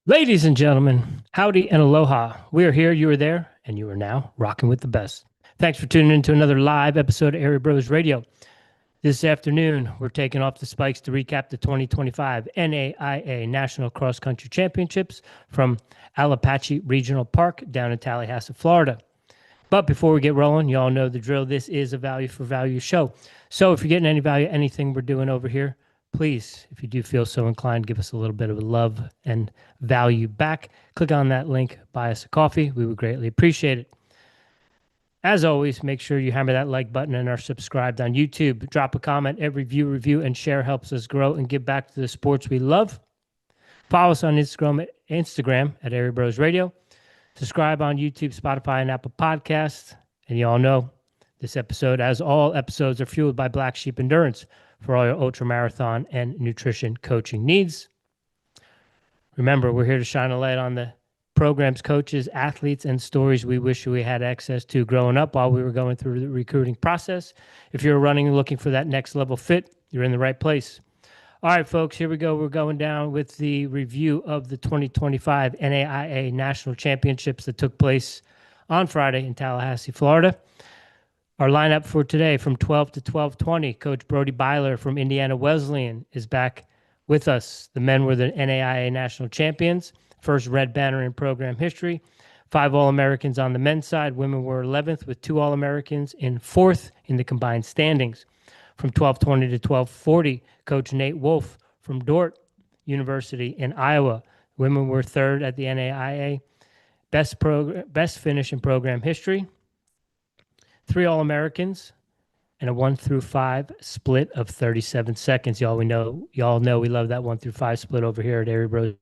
Ladies and gentlemen, howdy and aloha. We are here, you are there, and you are now rocking with the best. Thanks for tuning in to another live episode of Airey Bros Radio. This afternoon, we're taking off the spikes to recap the 2025 NAIA National Cross Country Championships from Apalachee Regional Park down in Tallahassee, Florida. But before we get rolling, you all know the drill. This is a value for value show. So if you're getting any value, anything we're doing over here, please, if you do feel so inclined, give us a little bit of love and value back. Click on that link, buy us a coffee. We would greatly appreciate it. As always, make sure you hammer that like button and are subscribed on YouTube. Drop a comment. Every view, review, and share helps us grow and give back to the sports we love. Follow us on Instagram at Airey Bros Radio. Subscribe on YouTube, Spotify, and Apple Podcasts. And you all know this episode, as all episodes, are fueled by Black Sheep Endurance for all your ultra marathon and nutrition coaching needs. Remember, we're here to shine a light on the programs, coaches, athletes, and stories we wish we had access to growing up while we were going through the recruiting process. If you're running and looking for that next level fit, you're in the right place. All right, folks, here we go. We're going down with the review of the 2025 NAIA National Championships that took place on Friday in Tallahassee, Florida. Our lineup for today from 12 to 12:20, Coach Brody Beiler from Indiana Wesleyan is back with us. The men were the NAIA National Champions, first red banner in program history. 5 All-Americans on the men's side. Women were 11th with 2 All-Americans in 4th in the combined standings. From 12:20 to 12:40, Coach Nate Wolf from Dordt University in Iowa. Women were 3rd at the NAIA. Best finish in program history. 3 All-Americans and a 1 through 5 split of 37 seconds. Y'all know we love that 1 through 5 split over here at Airey Bros.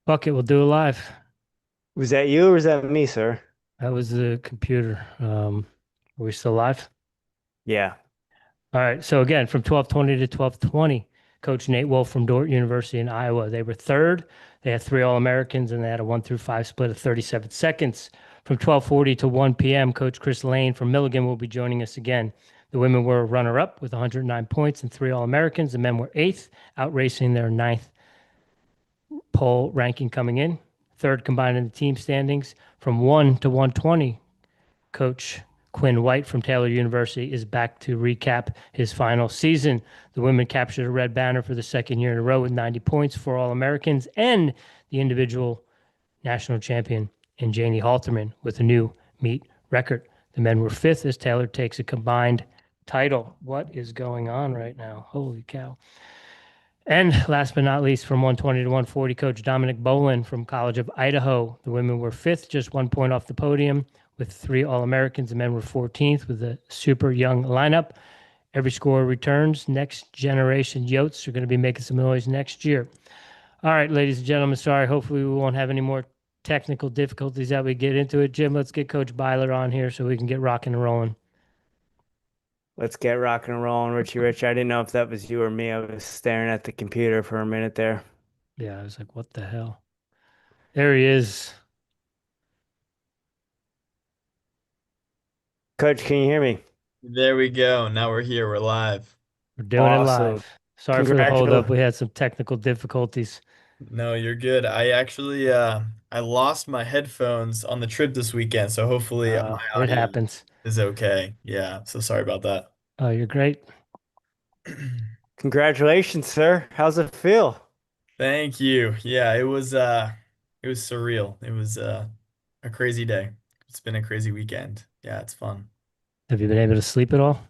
Fuck it, we'll do it live. Was that you or was that me, sir? That was the computer. Are we still live? Yeah. All right. So again, from 12:20 to 12:20, Coach Nate Wolf from Dordt University in Iowa. They were 3rd. They had 3 All-Americans and they had a 1 through 5 split of 37 seconds. From 12:40 to 1 p.m., Coach Chris Lane from Milligan will be joining us again. The women were runner-up with 109 points and 3 All-Americans. The men were 8th, outracing their 9th poll ranking coming in. 3rd combined in the team standings. From 1 to 120, Coach Quinn White from Taylor University is back to recap his final season. The women captured a red banner for the 2nd year in a row with 90 points for All-Americans and the individual national champion in Janie Halterman with a new meet record. The men were 5th as Taylor takes a combined title. What is going on right now? Holy cow. And last but not least, from 120 to 140, Coach Dominic Bolin from College of Idaho. The women were 5th, just 1 point off the podium with 3 All-Americans. The men were 14th with a super young lineup. Every score returns. Next generation Yotes are going to be making some noise next year. All right, ladies and gentlemen, sorry. Hopefully we won't have any more technical difficulties as we get into it. Jim, let's get Coach Beiler on here so we can get rocking and rolling. Let's get rocking and rolling, Richie Rich. I didn't know if that was you or me. I was staring at the computer for a minute there. Yeah, I was like, what the hell? There he is. Coach, can you hear me? There we go. Now we're here. We're live. We're doing it Awesome. live. Sorry for the hold up. We had some technical difficulties. No, you're good. I actually I lost my headphones on the trip this weekend, so hopefully my It audio happens. is okay. Yeah, so sorry about that. Oh, you're great. Congratulations, sir. How's it feel? Thank you. Yeah, it was surreal. It was a crazy day. It's been a crazy weekend. Yeah, it's fun. Have you been able to sleep at all?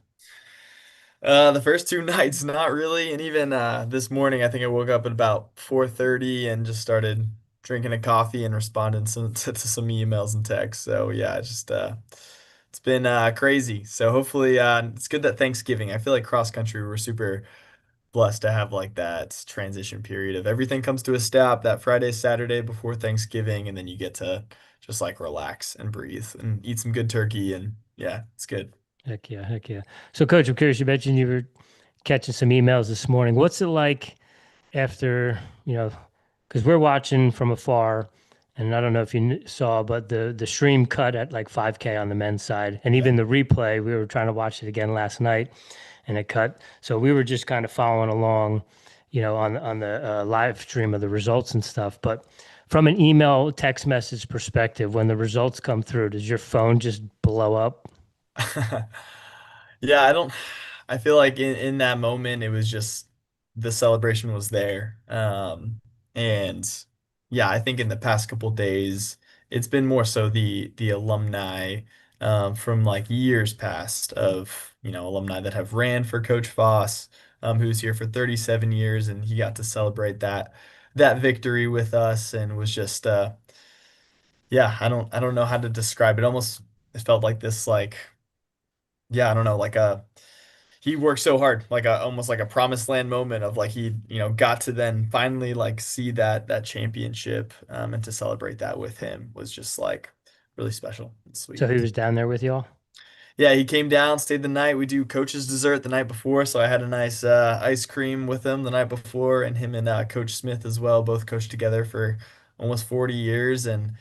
The first 2 nights, not really, and even this morning, I think I woke up at about 4:30 and just started drinking a coffee and responding to some emails and texts. So yeah, it's been crazy. So hopefully, it's good that Thanksgiving. I feel like cross country we're super blessed to have like that transition period of everything comes to a stop that Friday, Saturday before Thanksgiving, and then you get to just like relax and breathe and eat some good turkey, and yeah, it's good. Heck yeah, heck yeah. So, Coach, I'm curious. You mentioned you were catching some emails this morning. What's it like after, because we're watching from afar, and I don't know if you saw, but the stream cut at like 5K on the men's side, and Yeah. even the replay, we were trying to watch it again last night, and it cut. So we were just kind of following along, on the live stream of the results and stuff. But from an email text message perspective, when the results come through, does your phone just blow up? Yeah, I feel like in that moment it was just the celebration was there. And yeah, I think in the past couple days it's been more so the alumni from like years past of, alumni that have ran for Coach Foss, who's here for 37 years, and he got to celebrate that victory with us, and was just yeah, I don't know how to describe it. Almost it felt like this like, yeah, I don't know, like a he worked so hard, like a almost like a promised land moment of like he, got to then finally like see that championship, and to celebrate that with him was just like really special and So sweet. he was down there with y'all? Yeah, he came down, stayed the night. We do coach's dessert the night before, so I had a nice ice cream with him the night before, and him and Coach Smith as well, both coached together for almost 40 years, and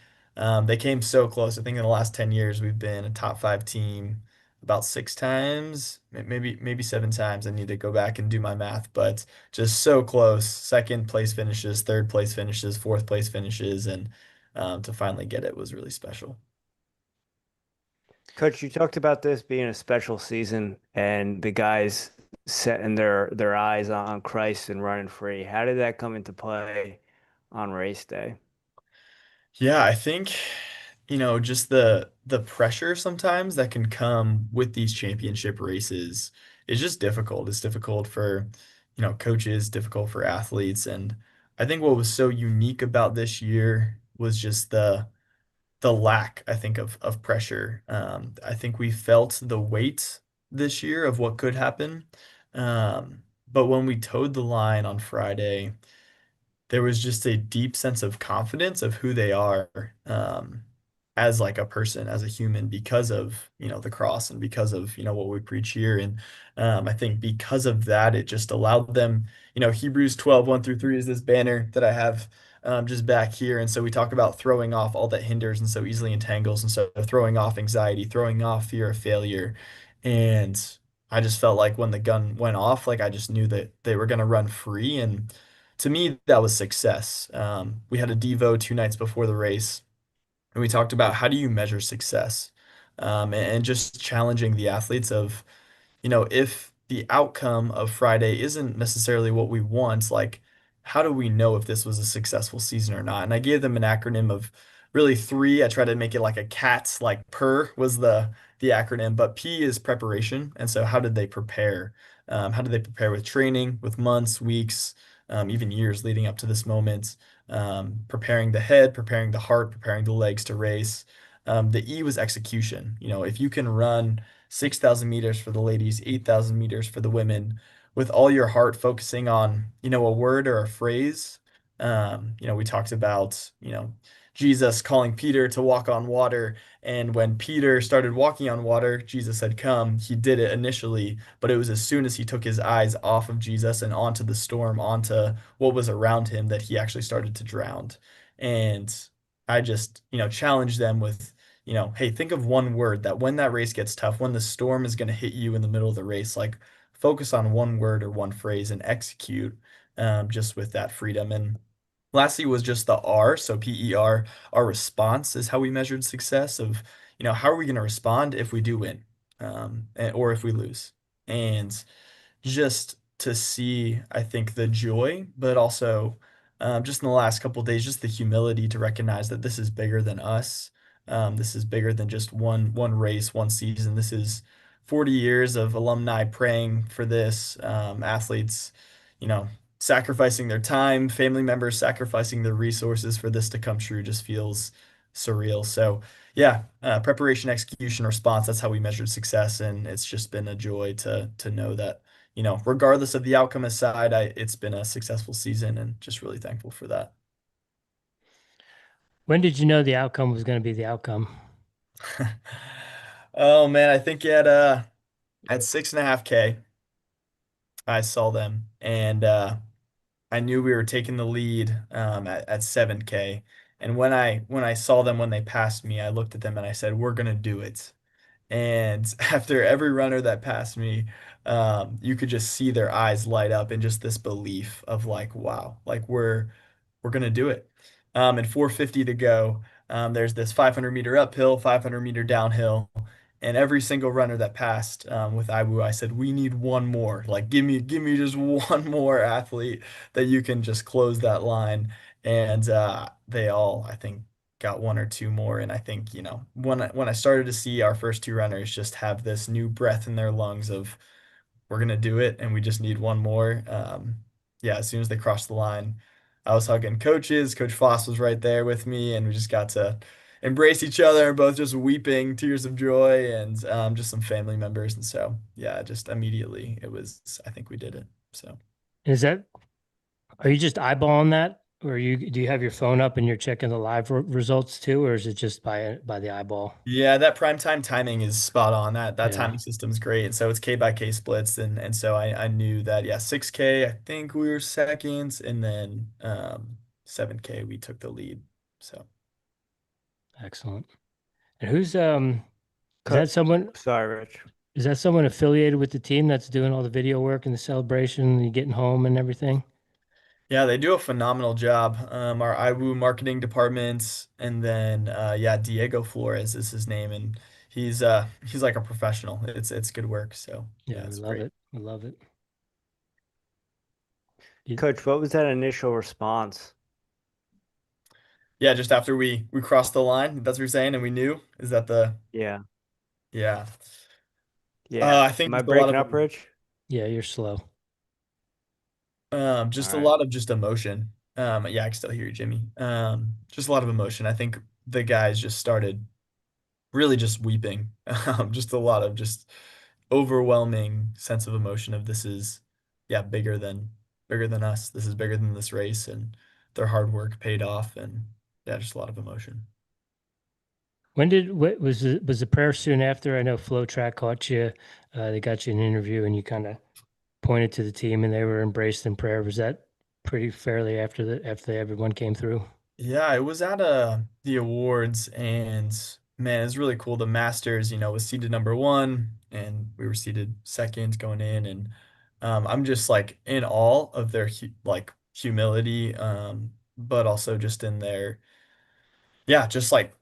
they came so close. I think in the last 10 years we've been a top five team about six times, maybe seven times. I need to go back and do my math, but just so close. Second place finishes, third place finishes, fourth place finishes, and to finally get it was really special. Coach, you talked about this being a special season and the guys setting their eyes on Christ and running free. How did that come into play on race day? Yeah, I think, just the pressure sometimes that can come with these championship races is just difficult. It's difficult for, coaches, difficult for athletes. And I think what was so unique about this year was just the lack, I think, of pressure. I think we felt the weight this year of what could happen. But when we towed the line on Friday, there was just a deep sense of confidence of who they are, as like a person, as a human, because of, the cross and because of, what we preach here. And I think because of that, it just allowed them, Hebrews 12, 1 through 3 is this banner that I have just back here. And so we talk about throwing off all that hinders and so easily entangles. And so throwing off anxiety, throwing off fear of failure. And I just felt like when the gun went off, like I just knew that they were going to run free. And to me, that was success. We had a Devo 2 nights before the race, and we talked about how do you measure success, and just challenging the athletes of, if the outcome of Friday isn't necessarily what we want, like, how do we know if this was a successful season or not? And I gave them an acronym of really three. I tried to make it like a CATS, like PER was the acronym, but P is preparation. And so how did they prepare? How did they prepare with training, with months, weeks, even years leading up to this moment? Preparing the head, preparing the heart, preparing the legs to race. The E was execution. If you can run 6,000 meters for the ladies, 8,000 meters for the women, with all your heart focusing on, a word or a phrase. We talked about, Jesus calling Peter to walk on water. And when Peter started walking on water, Jesus had come. He did it initially, but it was as soon as he took his eyes off of Jesus and onto the storm, onto what was around him, that he actually started to drown. And I just, challenged them with, hey, think of one word that when that race gets tough, when the storm is going to hit you in the middle of the race, like focus on one word or one phrase and execute, just with that freedom. And lastly was just the R, so PER, our response is how we measured success of, how are we going to respond if we do win, or if we lose. And just to see, I think, the joy, but also just in the last couple of days, just the humility to recognize that this is bigger than us. This is bigger than just one race, one season. This is 40 years of alumni praying for this, athletes, you know, sacrificing their time, family members sacrificing their resources for this to come true just feels surreal. So yeah, preparation, execution, response, that's how we measured success. And it's just been a joy to know that regardless of the outcome aside, it's been a successful season and just really thankful for that. When did you know the outcome was going to be the outcome? Oh man, I think at 6.5K, I saw them and I knew we were taking the lead at 7K. And when I saw them when they passed me, I looked at them and I said, "We're gonna do it." And after every runner that passed me, you could just see their eyes light up in just this belief of like, wow, like we're gonna do it. And 450 to go. There's this 500-meter uphill, 500-meter downhill, and every single runner that passed with Iwu, I said, we need one more. Like, give me just one more athlete that you can just close that line. And they all, I think, got one or two more. And I think, when I started to see our first two runners just have this new breath in their lungs of we're gonna do it and we just need one more. Yeah, as soon as they crossed the line, I was hugging coaches. Coach Foss was right there with me, and we just got to embrace each other and both just weeping tears of joy and just some family members. And so, yeah, just immediately I think we did it. So. Is that, are you just eyeballing that? Or do you have your phone up and you're checking the live results too? Or is it just by the eyeball? Yeah, that prime time timing is spot on. That Yeah. timing system's great. And so it's K by K splits. And so I knew that, yeah, 6K, I think we were second, and then 7K we took the lead. So Excellent. And who's is Co- that someone Sorry, Rich. is that someone affiliated with the team that's doing all the video work and the celebration and you getting home and everything? yeah, they do a phenomenal job. Our IWU marketing department, and then yeah, Diego Flores is his name, and he's like a professional. It's good work. So Yeah, yeah, we it's love great. it. We love it. You- Coach, what was that initial response? Yeah, just after we crossed the line, that's what you're saying, and we knew, is that the Yeah. yeah. Yeah. I think Am I just a lot breaking of up, Rich? yeah, you're slow. All just a right. lot of just emotion. Yeah, I can still hear you, Jimmy. Just a lot of emotion. I think the guys just started really just weeping. Just a lot of just overwhelming sense of emotion of this is, yeah, bigger than us. This is bigger than this race, and their hard work paid off, and yeah, just a lot of emotion. What was the prayer soon after? I know Flow Track caught you. They got you an interview and you kind of pointed to the team and they were embraced in prayer. Was that pretty fairly after everyone came through? Yeah, it was at the awards, and man, it's really cool. The Masters, was seated number one, and we were seated second going in, and I'm just like in awe of their like humility, but also just in their yeah, just like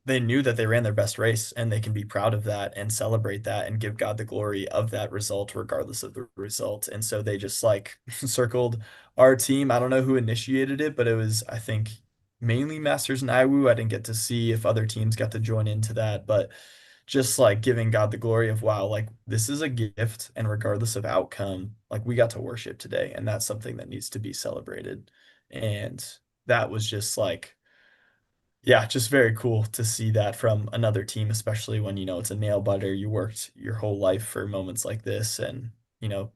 they knew that they ran their best race and they can be proud of that and celebrate that and give God the glory of that result, regardless of the result. And so they just like circled our team. I don't know who initiated it, but it was, I think, mainly Masters and IWU. I didn't get to see if other teams got to join into that, but just like giving God the glory of, wow, like this is a gift. And regardless of outcome, like we got to worship today. And that's something that needs to be celebrated. And that was just like, yeah, just very cool to see that from another team, especially when, it's a nail biter. You worked your whole life for moments like this, and,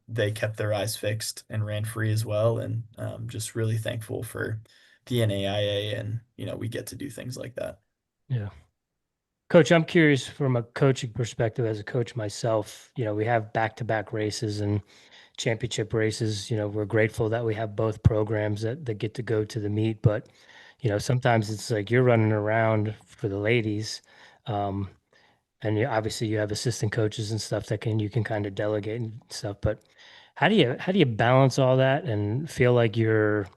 they kept their eyes fixed and ran free as well. And just really thankful for the NAIA, and, we get to do things like that. Yeah. Coach, I'm curious from a coaching perspective as a coach myself, we have back-to-back races and championship races. We're grateful that we have both programs that get to go to the meet, but sometimes it's like you're running around for the ladies. Um, and obviously you have assistant coaches and stuff that you can kind of delegate and stuff, but how do you balance all that and feel like you're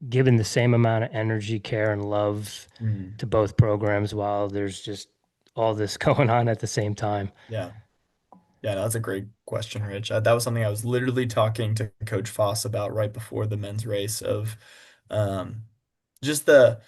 giving the same amount of energy, care, and love Mm. to both programs while there's just all this going on at the same time? Yeah. Yeah, no, that's a great question, Rich. That was something I was literally talking to Coach Foss about right before the men's race of um, just the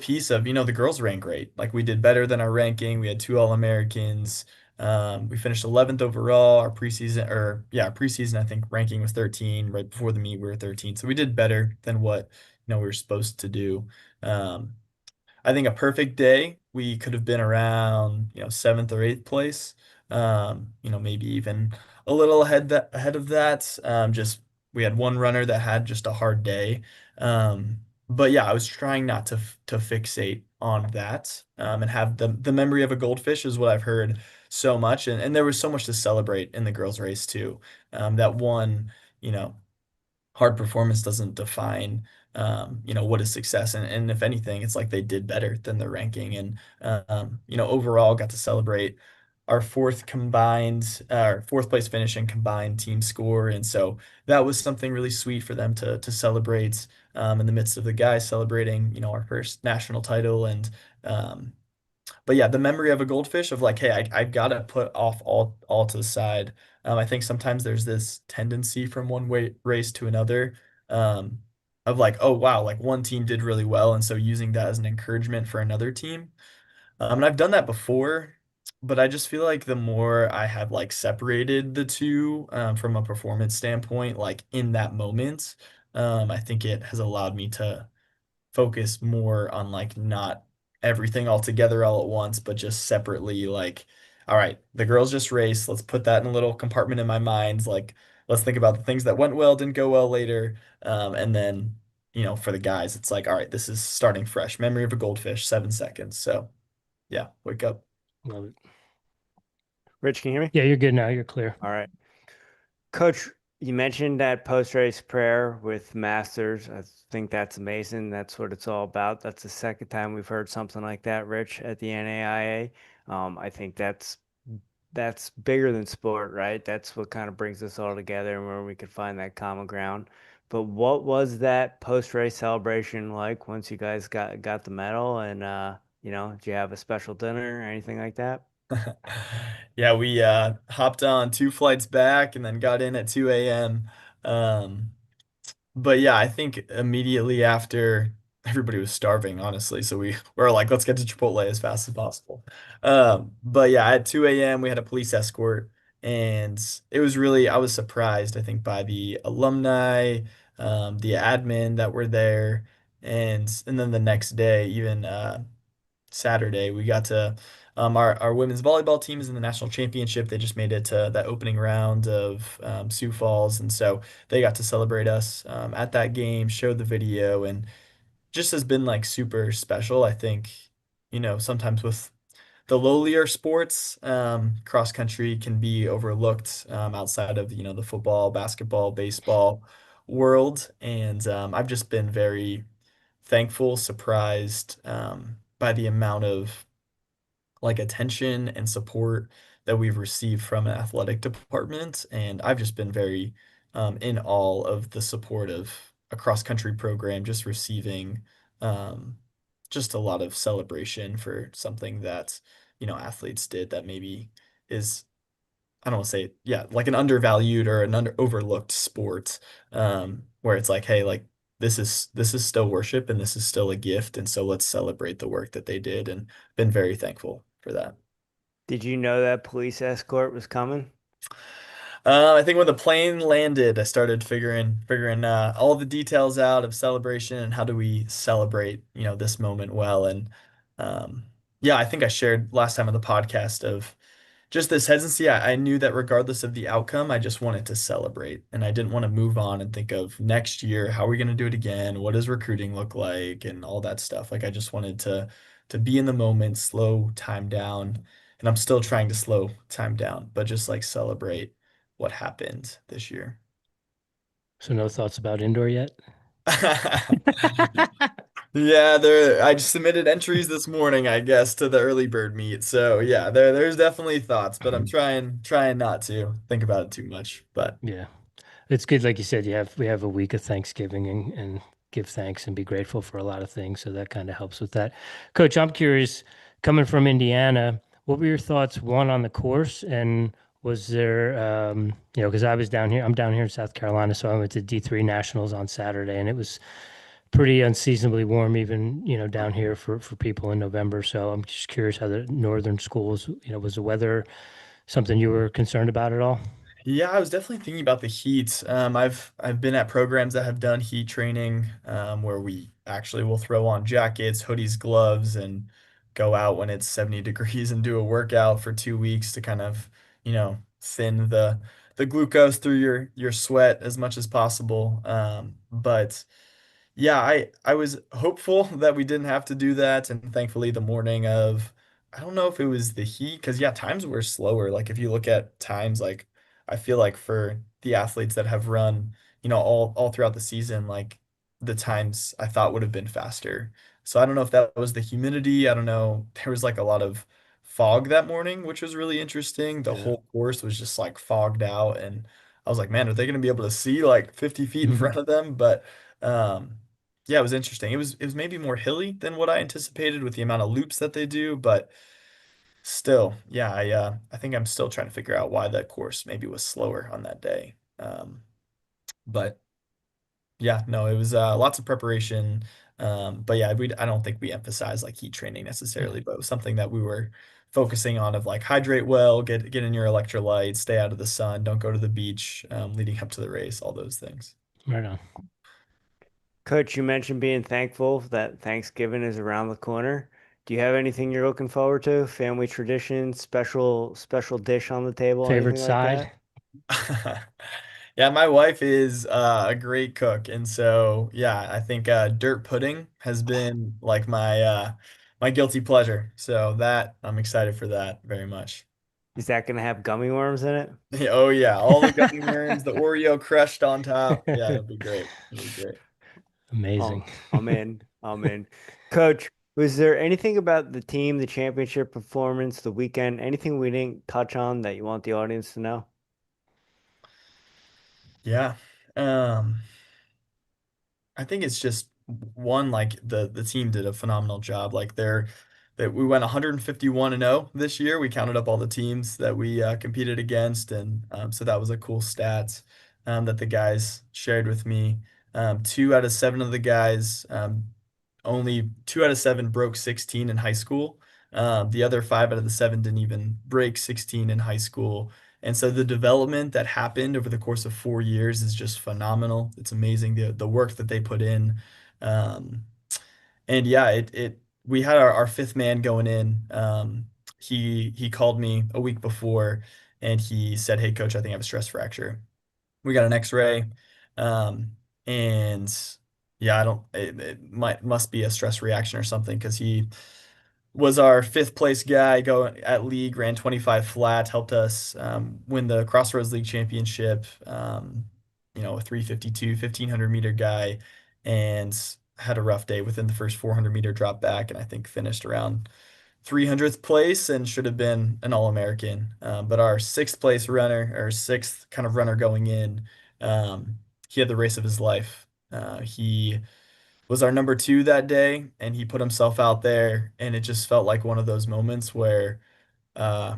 piece of, the girls ran great. Like we did better than our ranking. We had two All-Americans. We finished 11th overall. Our preseason, or yeah, our preseason, I think ranking was 13. Right before the meet, we were 13. So we did better than what, we were supposed to do. Um, I think a perfect day, we could have been around, seventh or eighth place. Maybe even a little ahead of that. Just we had one runner that had just a hard day. Um, but yeah, I was trying not to fixate on that and have the memory of a goldfish is what I've heard so much, and there was so much to celebrate in the girls' race too. That one, you know, hard performance doesn't define what is success, and if anything it's like they did better than the ranking, and overall got to celebrate our fourth place finish and combined team score, and so that was something really sweet for them to celebrate in the midst of the guys celebrating our first national title. And um, but yeah, the memory of a goldfish of like, hey, I've got to put off all to the side. I think sometimes there's this tendency from one way race to another, um, of like, oh wow, like one team did really well, and so using that as an encouragement for another team. And I've done that before, but I just feel like the more I have like separated the two, from a performance standpoint, like in that moment, I think it has allowed me to focus more on like not everything all together all at once, but just separately, like, all right, the girls just raced. Let's put that in a little compartment in my mind. Like, let's think about the things that went well, didn't go well later. And then, for the guys, it's like, all right, this is starting fresh. Memory of a goldfish, 7 seconds. So yeah, wake up. Love it. Rich, can you hear me? Yeah, you're good now. You're clear. All right. Coach, you mentioned that post-race prayer with Masters. I think that's amazing. That's what it's all about. That's the second time we've heard something like that, Rich, at the NAIA. I think that's bigger than sport, right? That's what kind of brings us all together and where we could find that common ground. But what was that post-race celebration like once you guys got the medal? And did you have a special dinner or anything like that? Yeah, we hopped on 2 flights back and then got in at 2 a.m. Um, But yeah, I think immediately after everybody was starving, honestly. So we were like, let's get to Chipotle as fast as possible. But yeah, at 2 a.m. we had a police escort, and it was really, I was surprised, I think, by the alumni, the admin that were there, and then the next day, even Saturday, we got to our women's volleyball team is in the national championship. They just made it to that opening round of Sioux Falls, and so they got to celebrate us at that game, showed the video, and just has been like super special. I think, sometimes with the lowlier sports, cross country can be overlooked outside of, the football, basketball, baseball world. And I've just been very thankful, surprised by the amount of like attention and support that we've received from an athletic department. And I've just been very in awe of the support of a cross country program, just receiving um, just a lot of celebration for something that, athletes did that maybe is, I don't want to say, yeah, like an undervalued or an overlooked sport, where it's like, hey, like this is still worship and this is still a gift, and so let's celebrate the work that they did, and been very thankful for that. Did you know that police escort was coming? I think when the plane landed, I started figuring all the details out of celebration and how do we celebrate, this moment well. And yeah, I think I shared last time on the podcast of just this hesitancy. I knew that regardless of the outcome, I just wanted to celebrate, and I didn't want to move on and think of next year, how are we going to do it again? What does recruiting look like? And all that stuff. Like I just wanted to be in the moment, slow time down, and I'm still trying to slow time down, but just like celebrate what happened this year. So no thoughts about indoor yet? Yeah, I just submitted entries this morning, I guess, to the early bird meet. So yeah, there's definitely thoughts, but I'm trying not to think about it too much. But Yeah. It's good, like you said, we have a week of Thanksgiving and give thanks and be grateful for a lot of things. So that kind of helps with that. Coach, I'm curious, coming from Indiana, what were your thoughts, one, on the course, and was there, because I'm down here in South Carolina, so I went to D3 Nationals on Saturday, and it was pretty unseasonably warm, even, down here for people in November. So I'm just curious how the northern schools, was the weather something you were concerned about at all? yeah, I was definitely thinking about the heat. I've been at programs that have done heat training, where we actually will throw on jackets, hoodies, gloves, and go out when it's 70 degrees and do a workout for 2 weeks to kind of, thin the the glucose through your sweat as much as possible. But yeah, I was hopeful that we didn't have to do that, and thankfully the morning of, I don't know if it was the heat, because yeah, times were slower. Like if you look at times, like I feel like for the athletes that have run, all throughout the season, like the times I thought would have been faster. So I don't know if that was the humidity. I don't know. There was like a lot of fog that morning, which was really interesting. The Yeah. whole course was just like fogged out, and I was like, man, are they going to be able to see like 50 feet in front of them? But um, yeah, it was interesting. It was maybe more hilly than what I anticipated with the amount of loops that they do, but still, yeah, I think I'm still trying to figure out why that course maybe was slower on that day. But yeah, no, it was lots of preparation. But yeah, I don't think we emphasized like heat training Yeah. necessarily, but it was something that we were focusing on of like hydrate well, get in your electrolytes, stay out of the sun, don't go to the beach, leading up to the race, all those things. Right on. Coach, you mentioned being thankful that Thanksgiving is around the corner. Do you have anything you're looking forward to? Family tradition, special dish on the table, Favorite anything like side? that? Yeah, my wife is a great cook, and so yeah, I think dirt pudding has been like my guilty pleasure. So that I'm excited for that very much. Is that going to have gummy worms in it? Oh yeah, all the gummy worms, the Oreo crushed on top. Yeah, it'll be great. It'll be great. Amazing. Oh, I'm in. I'm in. Coach, was there anything about the team, the championship performance, the weekend, anything we didn't touch on that you want the audience to know? Yeah. Um, I think it's just one, like the team did a phenomenal job. Like that we went 151 and 0 this year. We counted up all the teams that we competed against, and so that was a cool stat that the guys shared with me. 2 out of 7 of the guys, only 2 out of 7 broke 16 in high school. The other 5 out of the 7 didn't even break 16 in high school. And so the development that happened over the course of 4 years is just phenomenal. It's amazing the work that they put in. Um, and yeah, it we had our fifth man going in. He called me a week before and he said, "Hey coach, I think I have a stress fracture." We got an X-ray. And yeah, I don't it must be a stress reaction or something because he was our fifth place guy going at league, ran 25 flat, helped us win the Crossroads League Championship. A 352, 1500-meter guy, and had a rough day within the first 400-meter drop back, and I think finished around 300th place and should have been an All-American. But our sixth place runner, or sixth kind of runner going in, he had the race of his life. He was our number 2 that day, and he put himself out there, and it just felt like one of those moments where, uh,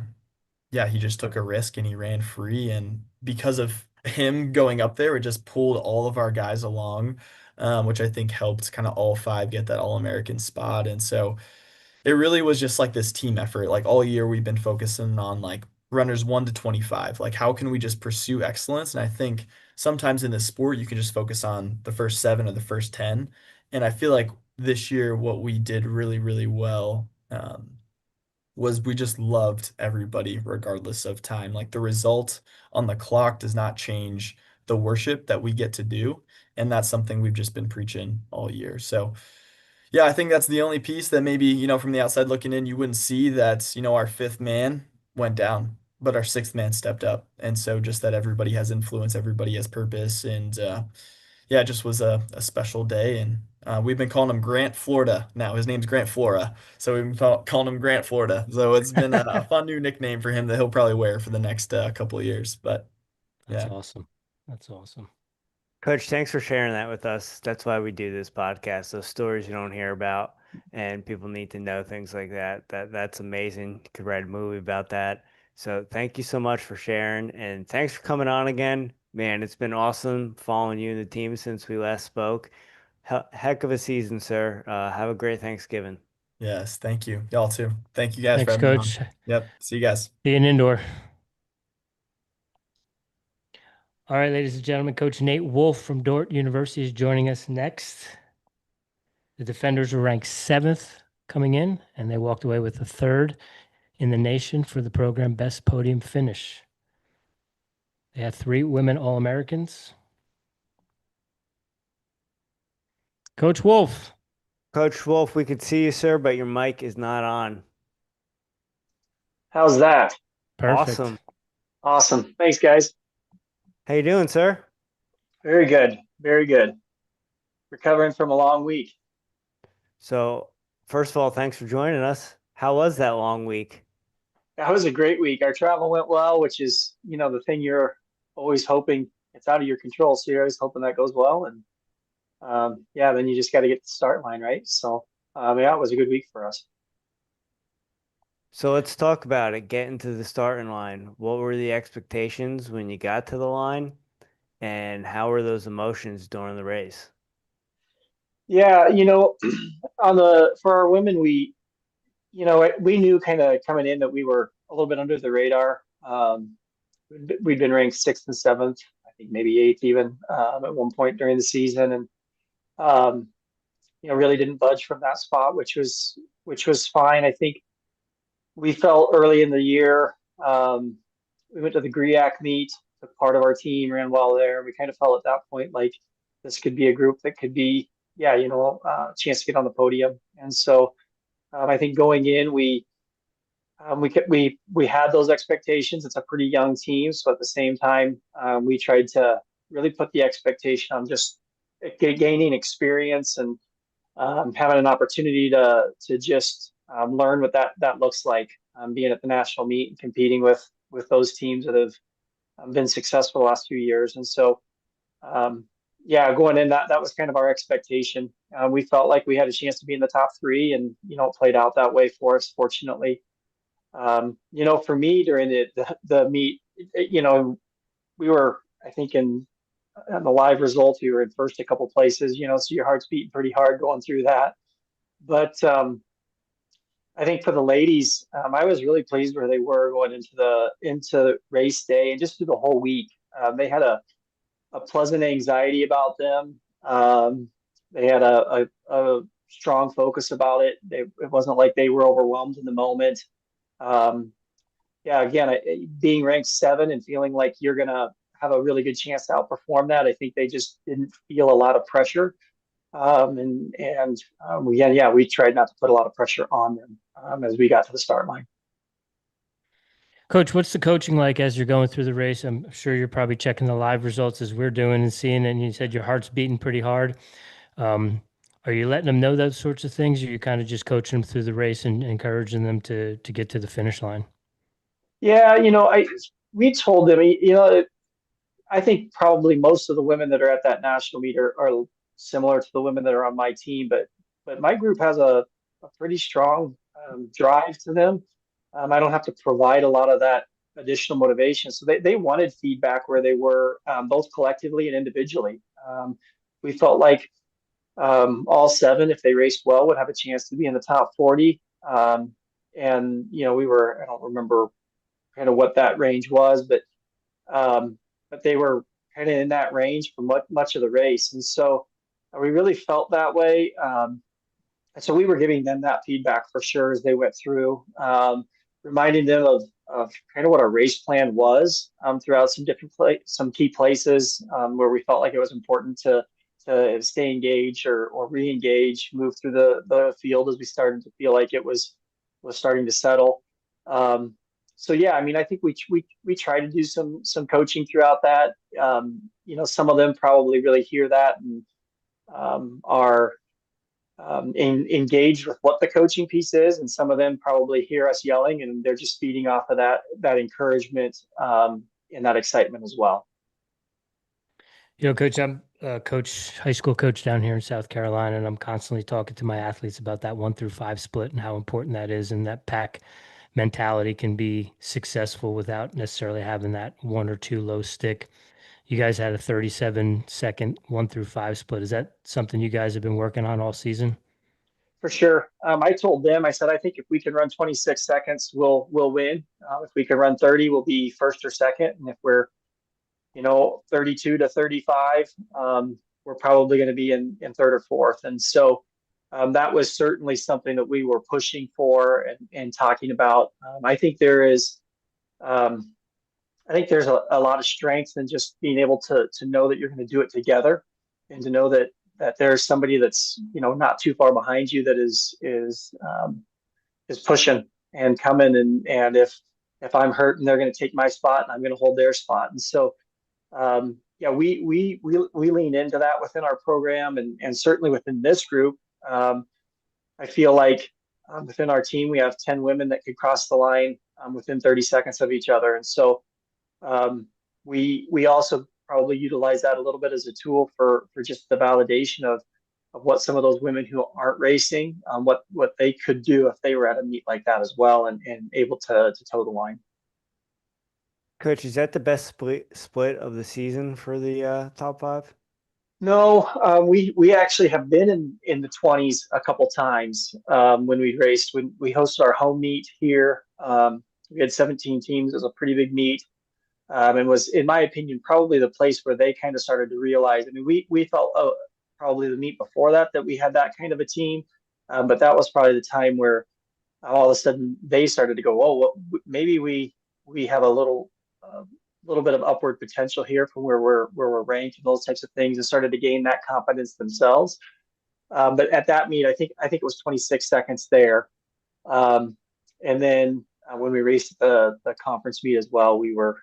yeah, he just took a risk and he ran free, and because of him going up there, it just pulled all of our guys along, which I think helped kind of all 5 get that All-American spot, and so it really was just like this team effort. Like all year, we've been focusing on like runners 1 to 25. Like, how can we just pursue excellence? And I think sometimes in this sport, you can just focus on the first 7 or the first 10. And I feel like this year, what we did really, really well was we just loved everybody regardless of time. Like the result on the clock does not change the worship that we get to do. And that's something we've just been preaching all year. So, yeah, I think that's the only piece that maybe, from the outside looking in, you wouldn't see that, our fifth man went down, but our sixth man stepped up. And so just that everybody has influence, everybody has purpose. And yeah, it just was a special day. And we've been calling him Grant Florida now. His name's Grant Flora. So we've been calling him Grant Florida. So it's been a fun new nickname for him that he'll probably wear for the next couple of years. But That's yeah. awesome. That's awesome. Coach, thanks for sharing that with us. That's why we do this podcast. Those stories you don't hear about, and people need to know things like that. That's amazing. You could write a movie about that. So thank you so much for sharing, and thanks for coming on again. Man, it's been awesome following you and the team since we last spoke. Heck of a season, sir. Have a great Thanksgiving. Yes. Thank you. Y'all too. Thank you guys for Thanks, having me on. Coach. Yep. See you guys. See you in indoor. All right, ladies and gentlemen, Coach Nate Wolf from Dordt University is joining us next. The defenders were ranked 7th coming in, and they walked away with the 3rd in the nation for the program best podium finish. They had 3 women All-Americans. Coach Wolf. Coach Wolf, we could see you, sir, but your mic is not on. How's that? Perfect. Awesome. Awesome. Thanks, guys. How you doing, sir? Very good. Very good. Recovering from a long week. So, first of all, thanks for joining us. How was that long week? That was a great week. Our travel went well, which is, the thing you're always hoping. It's out of your control, so you're always hoping that goes well. And then you just got to get the start line, right? So, it was a good week for us. So let's talk about it. Getting to the starting line. What were the expectations when you got to the line? And how were those emotions during the race? Yeah, for our women, we knew kind of coming in that we were a little bit under the radar. We'd been ranked 6th and 7th, I think maybe 8th even at one point during the season, and really didn't budge from that spot, which was fine. I think we felt early in the year. We went to the GRIAC meet, took part of our team, ran well there. We kind of felt at that point like this could be a group that could be, a chance to get on the podium. And so I think going in, we had those expectations. It's a pretty young team, so at the same time, we tried to really put the expectation on just gaining experience and having an opportunity to just learn what that looks like, being at the national meet and competing with those teams that have been successful the last few years. And so, going in, that was kind of our expectation. We felt like we had a chance to be in the top 3, and it played out that way for us, fortunately. For me during the meet, we were, I think, in the live results, we were in first a couple places, so your heart's beating pretty hard going through that. But I think for the ladies, I was really pleased where they were going into race day and just through the whole week. They had a pleasant anxiety about them. They had a strong focus about it. It wasn't like they were overwhelmed in the moment. Again, being ranked 7 and feeling like you're going to have a really good chance to outperform that. I think they just didn't feel a lot of pressure. We tried not to put a lot of pressure on them as we got to the start line. Coach, what's the coaching like as you're going through the race? I'm sure you're probably checking the live results as we're doing and seeing it. And you said your heart's beating pretty hard. Are you letting them know those sorts of things? Or are you kind of just coaching them through the race and encouraging them to get to the finish line? Yeah, we told them, I think probably most of the women that are at that national meet are similar to the women that are on my team, but my group has a pretty strong drive to them. I don't have to provide a lot of that additional motivation. So they wanted feedback where they were, both collectively and individually. We felt like all 7, if they raced well, would have a chance to be in the top 40. We were, I don't remember kind of what that range was, but they were kind of in that range for much of the race. And so we really felt that way. And so we were giving them that feedback for sure as they went through, reminding them of kind of what our race plan was throughout some key places where we felt like it was important to stay engaged or re-engage, move through the field as we started to feel like it was starting to settle. I think we try to do some coaching throughout that. Some of them probably really hear that and are engaged with what the coaching piece is, and some of them probably hear us yelling and they're just feeding off of that encouragement and that excitement as well. Coach, I'm a high school coach down here in South Carolina, and I'm constantly talking to my athletes about that 1 through 5 split and how important that is, and that pack mentality can be successful without necessarily having that 1 or 2 low stick. You guys had a 37-second 1 through 5 split. Is that something you guys have been working on all season? For sure. I told them, I said, I think if we can run 26 seconds, we'll win. If we can run 30, we'll be first or second. And if we're, 32 to 35, we're probably going to be in third or fourth. And so that was certainly something that we were pushing for and talking about. I think there is a think there's a lot of strength in just being able to know that you're going to do it together, and to know that there's somebody that's, not too far behind you that is pushing and coming, and if I'm hurt, and they're going to take my spot, and I'm going to hold their spot. And so yeah, we lean into that within our program, and certainly within this group. I feel like within our team, we have 10 women that could cross the line within 30 seconds of each other. And so we also probably utilize that a little bit as a tool for just the validation of what some of those women who aren't racing, what they could do if they were at a meet like that as well, and able to toe the line. Coach, is that the best split of the season for the top 5? No, we actually have been in the 20s a couple times when we raced. When we hosted our home meet here, we had 17 teams. It was a pretty big meet, and was, in my opinion, probably the place where they kind of started to realize. I mean, we felt probably the meet before that we had that kind of a team, but that was probably the time where all of a sudden they started to go, oh, well, maybe we have a little bit of upward potential here from where we're ranked and those types of things, and started to gain that confidence themselves. But at that meet, I think it was 26 seconds there, and then when we raced the conference meet as well, we were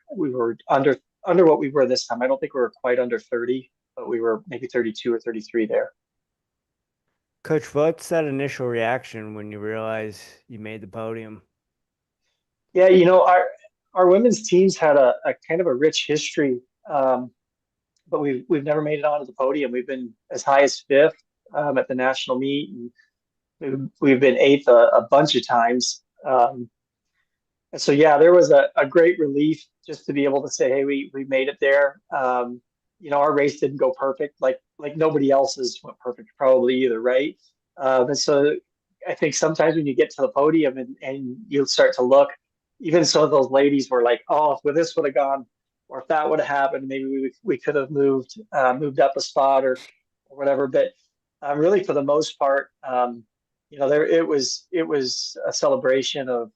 under what we were this time. I don't think we were quite under 30, but we were maybe 32 or 33 there. Coach, what's that initial reaction when you realize you made the podium? Yeah, our women's teams had a kind of a rich history, but we've never made it onto the podium. We've been as high as 5th at the national meet, and we've been 8th a bunch of times. And so, yeah, there was a great relief just to be able to say, hey, we made it there. Our race didn't go perfect, like nobody else's went perfect probably either, right? And so I think sometimes when you get to the podium and you start to look, even some of those ladies were like, oh, if this would have gone, or if that would have happened, maybe we could have moved up a spot or whatever. But really, for the most part, it was a celebration of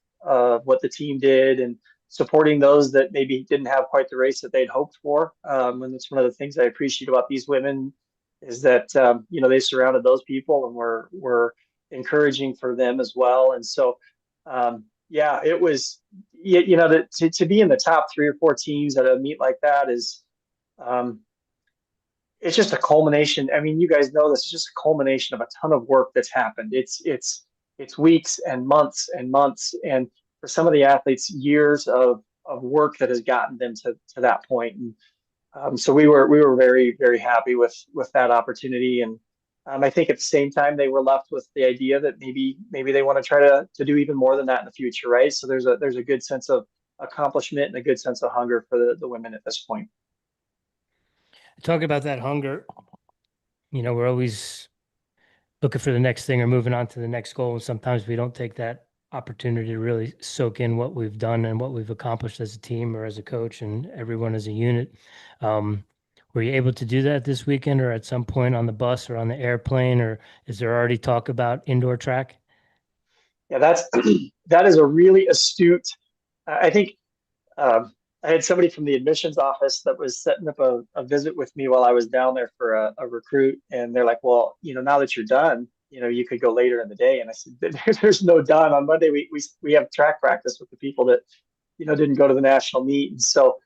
what the team did, and supporting those that maybe didn't have quite the race that they'd hoped for. And that's one of the things I appreciate about these women, is that they surrounded those people and were encouraging for them as well. And so yeah, it was, to be in the top 3 or 4 teams at a meet like that is, it's just a culmination. I mean, you guys know this is just a culmination of a ton of work that's happened. It's weeks and months and months, and for some of the athletes, years of work that has gotten them to that point. And so we were very, very happy with that opportunity. And I think at the same time, they were left with the idea that maybe they want to try to do even more than that in the future, right? So there's a good sense of accomplishment and a good sense of hunger for the women at this point. Talking about that hunger, we're always looking for the next thing or moving on to the next goal. And sometimes we don't take that opportunity to really soak in what we've done and what we've accomplished as a team or as a coach and everyone as a unit. Were you able to do that this weekend, or at some point on the bus or on the airplane, or is there already talk about indoor track? Yeah, that is a really astute. I think I had somebody from the admissions office that was setting up a visit with me while I was down there for a recruit, and they're like, well, now that you're done, you could go later in the day. And I said, there's no done. On Monday we have track practice with the people that didn't go to the national meet, and so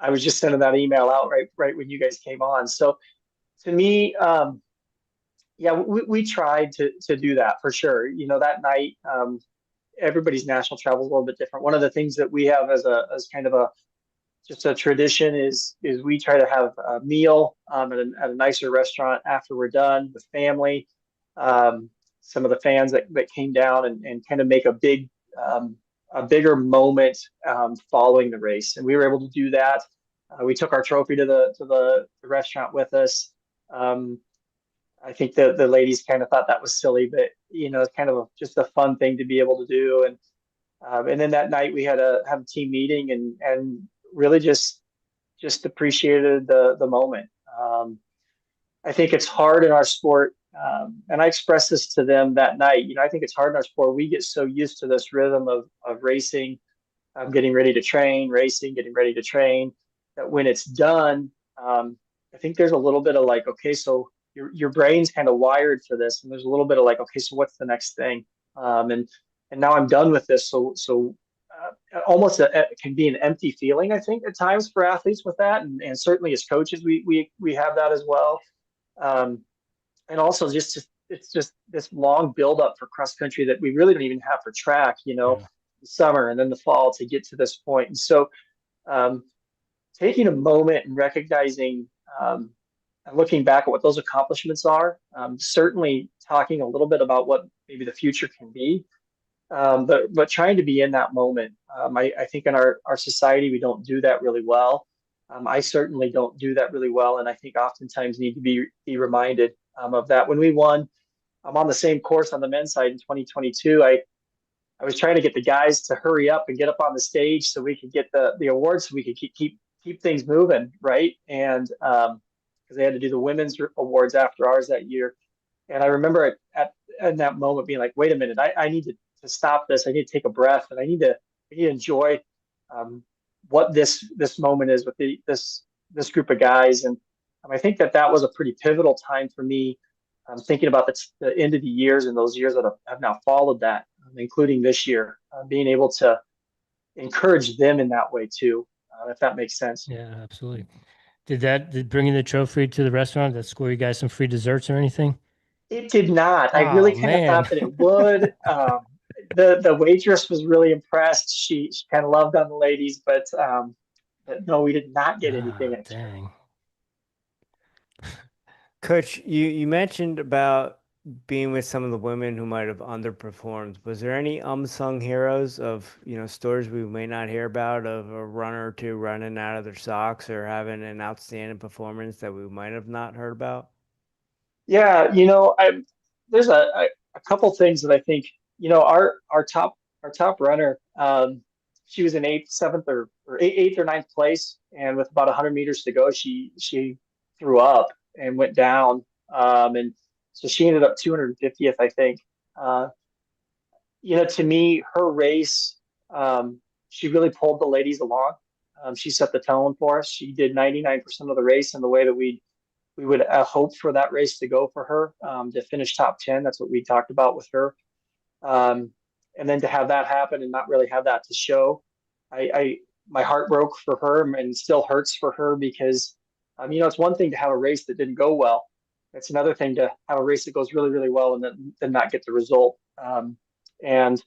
I was just sending that email out right when you guys came on. So to me, yeah, we tried to do that for sure. That night, everybody's national travel is a little bit different. One of the things that we have as kind of just a tradition is we try to have a meal at a nicer restaurant after we're done with family. Some of the fans that came down and kind of make a bigger moment following the race, and we were able to do that. We took our trophy to the restaurant with us. I think the ladies kind of thought that was silly, but it's kind of just a fun thing to be able to do. And then that night we had have a team meeting and really just appreciated the moment. I think it's hard in our sport, and I expressed this to them that night. I think it's hard in our sport. We get so used to this rhythm of racing, getting ready to train, racing, getting ready to train, that when it's done, I think there's a little bit of like, okay, so your brain's kind of wired for this, and there's a little bit of like, okay, so what's the next thing? And now I'm done with this. Almost it can be an empty feeling, I think, at times for athletes with that, and certainly as coaches, we have that as well. And also it's just this long buildup for cross country that we really don't even have for track, Yeah. the summer and then the fall to get to this point. And so um, taking a moment and recognizing and looking back at what those accomplishments are, certainly talking a little bit about what maybe the future can be, but trying to be in that moment. I think in our society, we don't do that really well. I certainly don't do that really well, and I think oftentimes need to be reminded of that. When we won, I'm on the same course on the men's side in 2022. I was trying to get the guys to hurry up and get up on the stage so we could get the awards, so we could keep things moving, right? And because they had to do the women's awards after ours that year, and I remember at that moment being like, wait a minute, I need to stop this. I need to take a breath, and I need to enjoy what this moment is with this group of guys. And I think that was a pretty pivotal time for me. Thinking about the end of the years and those years that have now followed that, including this year, being able to encourage them in that way too, if that makes sense. Yeah, absolutely. Did bringing the trophy to the restaurant that score you guys some free desserts or anything? It did not. I Oh, really kind of man. thought that it would. The waitress was really impressed. She kind of loved on the ladies, but no, we did not get anything Ah, extra. dang. Coach, you mentioned about being with some of the women who might have underperformed. Was there any unsung heroes of, stories we may not hear about, of a runner or two running out of their socks or having an outstanding performance that we might have not heard about? Yeah, there's a couple things that I think, our top runner, she was in eighth, seventh, or eighth or ninth place, and with about 100 meters to go, she threw up and went down, and so she ended up 250th, I think. Uh, to me, her race, she really pulled the ladies along. She set the tone for us. She did 99% of the race in the way that we would hope for that race to go for her, to finish top 10. That's what we talked about with her. And then to have that happen and not really have that to show, my heart broke for her and still hurts for her because, it's one thing to have a race that didn't go well. It's another thing to have a race that goes really, really well and then not get the result. And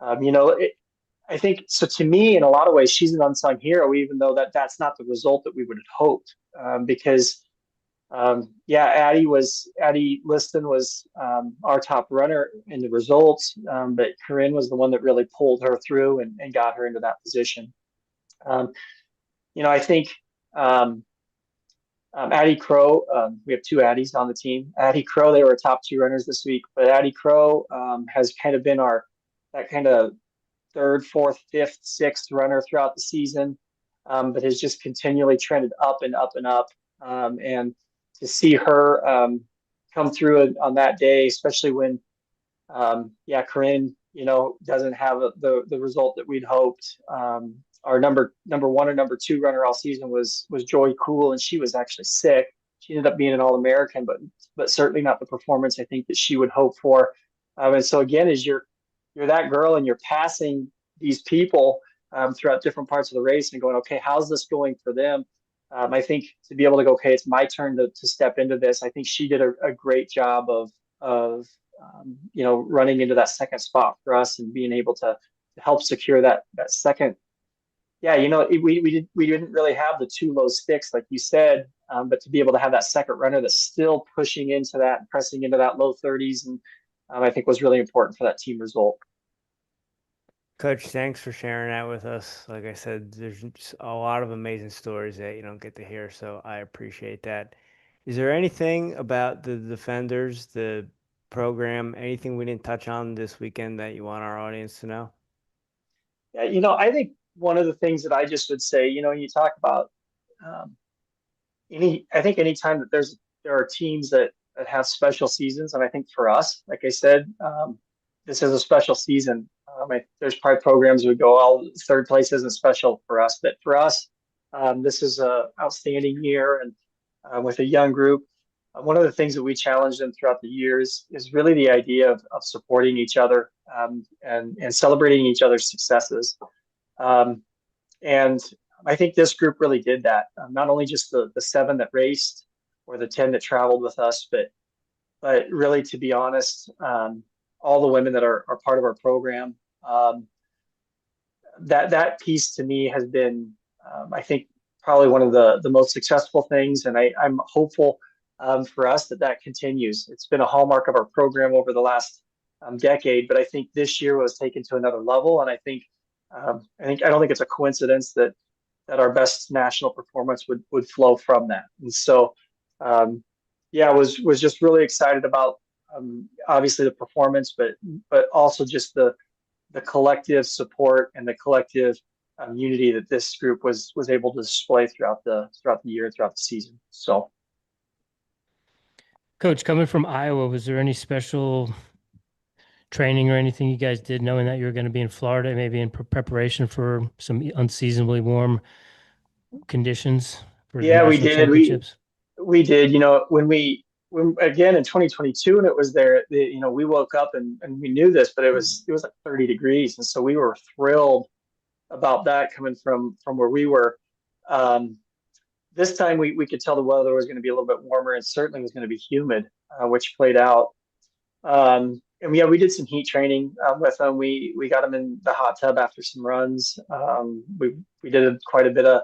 I think so. To me, in a lot of ways, she's an unsung hero, even though that's not the result that we would have hoped. Because Addie Liston was our top runner in the results, but Corinne was the one that really pulled her through and got her into that position. I think Addie Crow, we have two Addies on the team. Addie Crow, they were top two runners this week, but Addie Crow has kind of been that kind of third, fourth, fifth, sixth runner throughout the season, but has just continually trended up and up and up. And to see her come through on that day, especially when, Corinne, doesn't have the result that we'd hoped. Our number one or number two runner all season was Joy Koole, and she was actually sick. She ended up being an All-American, but certainly not the performance I think that she would hope for. And so again, as you're that girl and you're passing these people throughout different parts of the race and going, okay, how's this going for them? I think to be able to go, okay, it's my turn to step into this. I think she did a great job of running into that second spot for us and being able to help secure that second. Yeah, we didn't really have the two low sticks like you said, but to be able to have that second runner that's still pushing into that, pressing into that low 30s, and I think was really important for that team result. Coach, thanks for sharing that with us. Like I said, there's just a lot of amazing stories that you don't get to hear, so I appreciate that. Is there anything about the Defenders, the program, anything we didn't touch on this weekend that you want our audience to know? Yeah, I think one of the things that I just would say, you talk about I think anytime that there are teams that have special seasons, and I think for us, like I said, this is a special season. There's probably programs that would go all third place isn't special for us, but for us, this is a outstanding year, and with a young group. One of the things that we challenged them throughout the years is really the idea of supporting each other, and celebrating each other's successes. Um, and I think this group really did that. Not only just the 7 that raced or the 10 that traveled with us, but really, to be honest, all the women that are part of our program. That piece to me has been, I think, probably one of the most successful things, and I'm hopeful for us that continues. It's been a hallmark of our program over the last decade, but I think this year was taken to another level, and I don't think it's a coincidence that our best national performance would flow from that. And so, yeah, was just really excited about, obviously the performance, but also just the collective support and the collective unity that this group was able to display throughout the year, throughout the season. So, Coach, coming from Iowa, was there any special training or anything you guys did, knowing that you were going to be in Florida, maybe in preparation for some unseasonably warm conditions for the yeah, we national did. championships? We did. When again in 2022, and it was there. We woke up and we knew this, but it was like 30 degrees, and so we were thrilled about that coming from where we were. This time we could tell the weather was going to be a little bit warmer, and certainly was going to be humid, which played out. And yeah, we did some heat training with them. We got them in the hot tub after some runs. We did quite a bit of.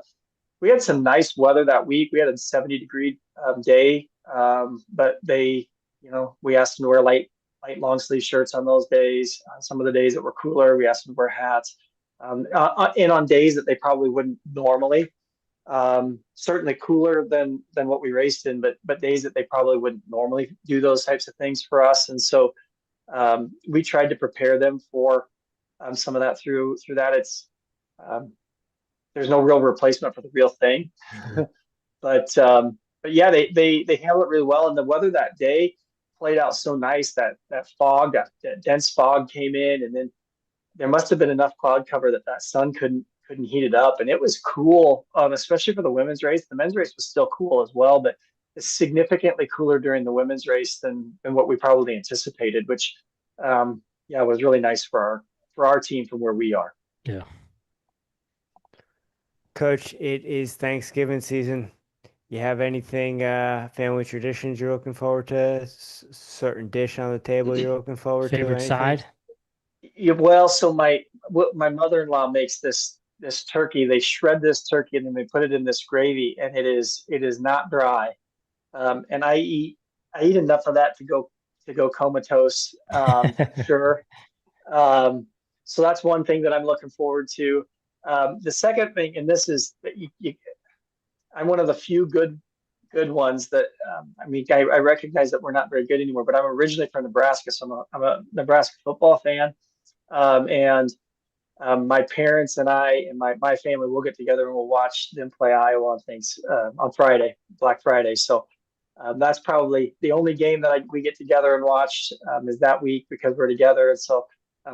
We had some nice weather that week. We had a 70-degree day, but we asked them to wear light long sleeve shirts on those days. Some of the days that were cooler, we asked them to wear hats. And on days that they probably wouldn't normally, certainly cooler than what we raced in, but days that they probably wouldn't normally do those types of things for us. And so we tried to prepare them for some of that through that. It's there's no real replacement for the real thing. but yeah, they handled it really well, and the weather that day played out so nice that that dense fog came in, and then there must have been enough cloud cover that sun couldn't heat it up, and it was cool, especially for the women's race. The men's race was still cool as well, but it's significantly cooler during the women's race than what we probably anticipated, which yeah, was really nice for our team from where we are. Yeah. Coach, it is Thanksgiving season. You have anything, family traditions you're looking forward to? Certain dish on the table you're looking forward to? Favorite Anything? side? Yeah, well, so my mother-in-law makes this turkey. They shred this turkey and then they put it in this gravy, and it is not dry. And I eat enough of that to go comatose. Sure. So that's one thing that I'm looking forward to. The second thing, and this is that I'm one of the few good ones that I recognize that we're not very good anymore, but I'm originally from Nebraska, so I'm a Nebraska football fan, and my parents and I and my family will get together and we'll watch them play Iowa on things on Friday, Black Friday. So that's probably the only game that we get together and watch is that week because we're together. And so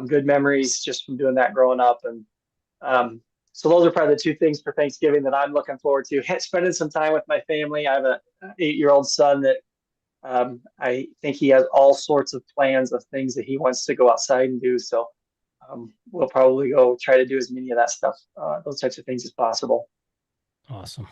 good memories just from doing that growing up. And so those are probably the two things for Thanksgiving that I'm looking forward to. Spending some time with my family. I have an 8-year-old son that I think he has all sorts of plans of things that he wants to go outside and do. So we'll probably go try to do as many of that stuff, those types of things as possible. Awesome.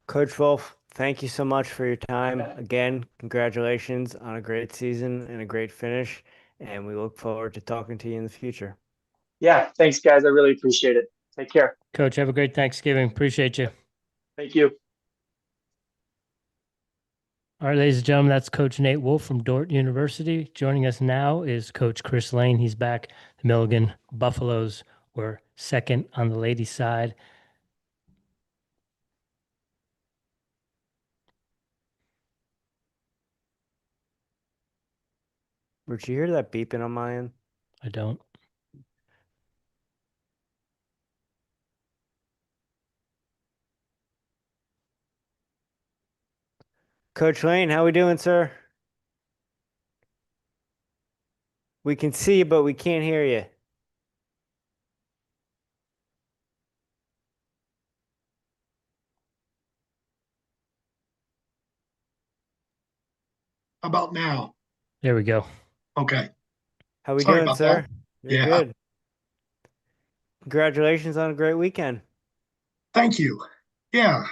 Coach Wolf, thank you so much for your time. Again, congratulations on a great season and a great finish. And we look forward to talking to you in the future. Yeah, thanks, guys. I really appreciate it. Take care. Coach, have a great Thanksgiving. Appreciate you. Thank you. All right, ladies and gentlemen, that's Coach Nate Wolf from Dordt University. Joining us now is Coach Chris Lane. He's back. The Milligan Buffaloes were second on the ladies' side. Did you hear that beeping on my end? I don't. Coach Lane, how we doing, sir? We can see you, but we can't hear you. How about now? There we go. Okay. How we Sorry doing, about sir? that. You're Yeah. good. Congratulations on a great weekend. Thank you. Yeah.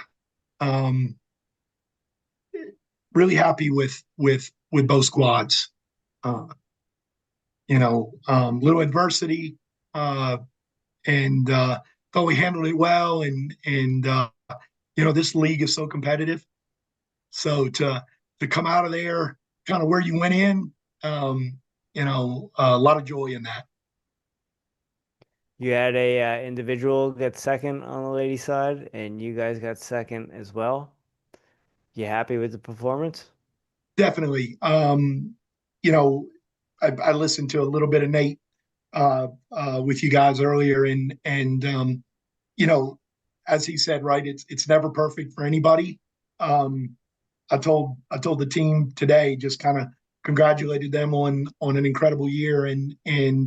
Really happy with both squads. Little adversity, and thought we handled it well. And this league is so competitive. So to come out of there, kind of where you went in, a lot of joy in that. You had a individual get second on the ladies' side, and you guys got second as well. You happy with the performance? Definitely. I listened to a little bit of Nate with you guys earlier, and as he said, right, it's never perfect for anybody. I told the team today, just kind of congratulated them on an incredible year, and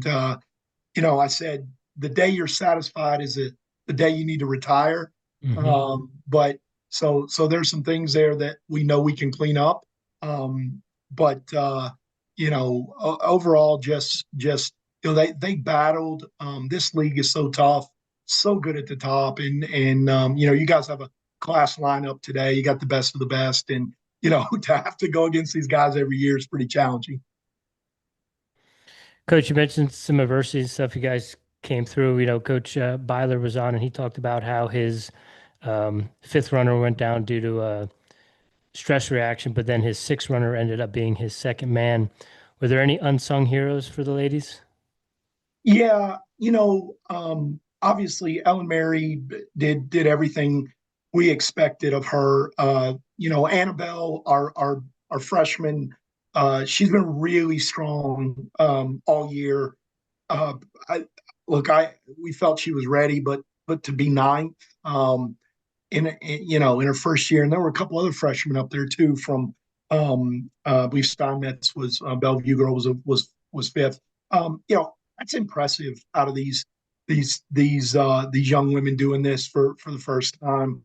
I said the day you're satisfied is the day you need to retire. But so there's some things there that we know we can clean up. But overall, just they battled. This league is so tough, so good at the top, and you guys have a class lineup today. You got the best of the best, and to have to go against these guys every year is pretty challenging. Coach, you mentioned some adversity and stuff you guys came through. Coach Beiler was on, and he talked about how his fifth runner went down due to a stress reaction, but then his sixth runner ended up being his second man. Were there any unsung heroes for the ladies? Yeah, obviously Ellen Mary did everything we expected of her. Annabelle, our freshman, she's been really strong all year. We felt she was ready, but to be ninth in her first year, and there were a couple other freshmen up there too. From I believe Steinmetz was Bellevue Girl was fifth. That's impressive out of these young women doing this for the first time.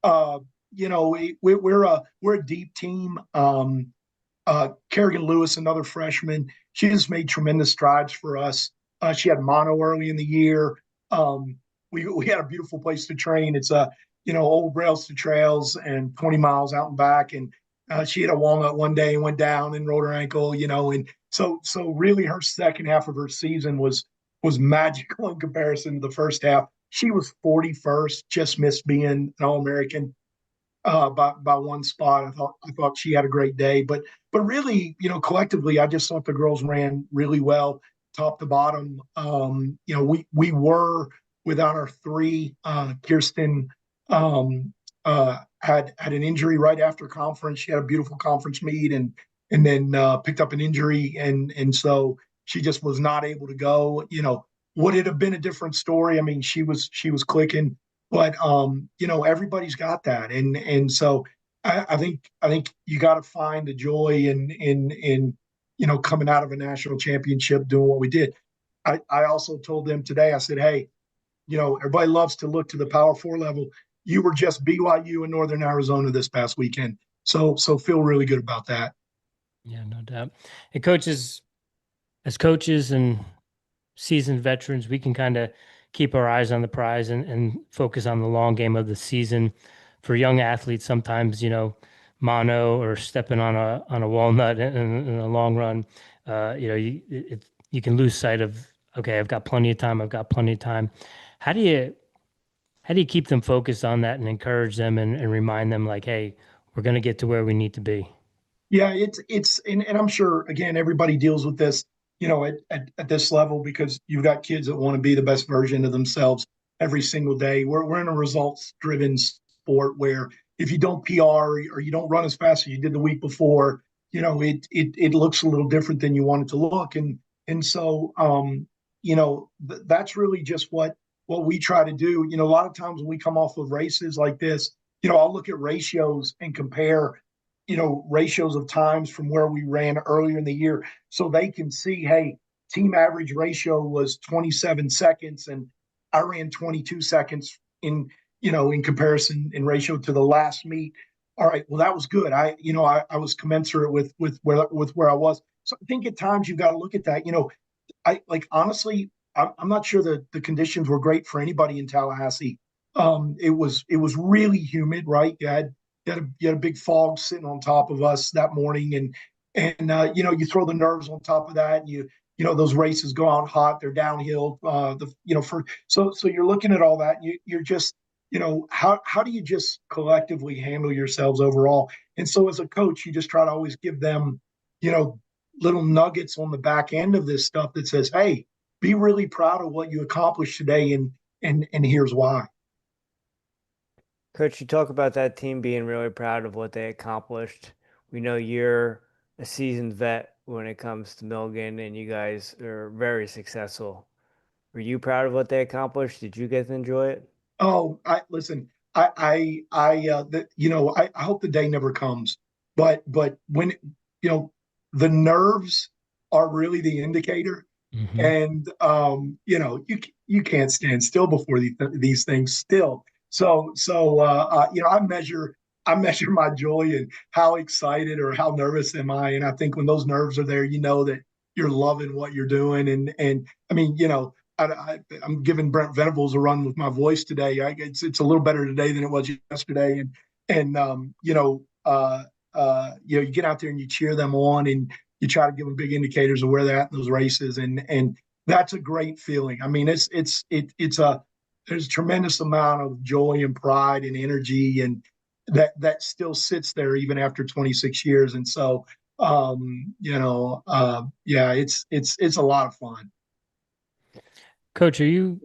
We're a deep team. Kerrigan Lewis, another freshman, she just made tremendous strides for us. She had mono early in the year. We had a beautiful place to train. It's old rails to trails and 20 miles out and back. And she had a walnut one day and went down and rolled her ankle, and so really her second half of her season was magical in comparison to the first half. She was 41st, just missed being an All-American by one spot. I thought she had a great day, but really, collectively, I just thought the girls ran really well, top to bottom. We were without our three. Kirsten had an injury right after conference. She had a beautiful conference meet and then picked up an injury, and so she just was not able to go. Would it have been a different story? I mean, she was clicking, but everybody's got that, and so I think you got to find the joy in coming out of a national championship doing what we did. I also told them today, I said, hey, everybody loves to look to the Power Four level. You were just BYU in Northern Arizona this past weekend, so feel really good about that. Yeah, no doubt. And coaches, as coaches and seasoned veterans, we can kind of keep our eyes on the prize and focus on the long game of the season. For young athletes, sometimes, mono or stepping on a walnut in a long run, you can lose sight of, okay, I've got plenty of time. How do you keep them focused on that and encourage them and remind them like, hey, we're going to get to where we need to be? Yeah, and I'm sure, again, everybody deals with this, at this level, because you've got kids that want to be the best version of themselves every single day. We're in a results driven sport where if you don't PR or you don't run as fast as you did the week before, it looks a little different than you want it to look. And so, that's really just what we try to do. A lot of times when we come off of races like this, I'll look at ratios and compare ratios of times from where we ran earlier in the year, so they can see, hey, team average ratio was 27 seconds, and I ran 22 seconds in comparison in ratio to the last meet. All right, well, that was good. I was commensurate with where I was. So I think at times you've got to look at that. I like honestly, I'm not sure that the conditions were great for anybody in Tallahassee. It was really humid, right? You had a big fog sitting on top of us that morning, and you throw the nerves on top of that, and those races go out hot, they're downhill. So you're looking at all that, and you're just how do you just collectively handle yourselves overall? And so as a coach, you just try to always give them little nuggets on the back end of this stuff that says, hey, be really proud of what you accomplished today, and here's why. Coach, you talk about that team being really proud of what they accomplished. We know you're a seasoned vet when it comes to Milligan, and you guys are very successful. Were you proud of what they accomplished? Did you get to enjoy it? Oh, listen. I hope the day never comes, but when the nerves are really the indicator, and you can't stand still before these things still. So I measure my joy and how excited or how nervous am I, and I think when those nerves are there, you know that you're loving what you're doing, and I mean I'm giving Brent Venables a run with my voice today. It's a little better today than it was yesterday, and you get out there and you cheer them on, and you try to give them big indicators of where they're at in those races, and that's a great feeling. I mean, there's a tremendous amount of joy and pride and energy, and that still sits there even after 26 years, and so it's a lot of fun. Coach, are you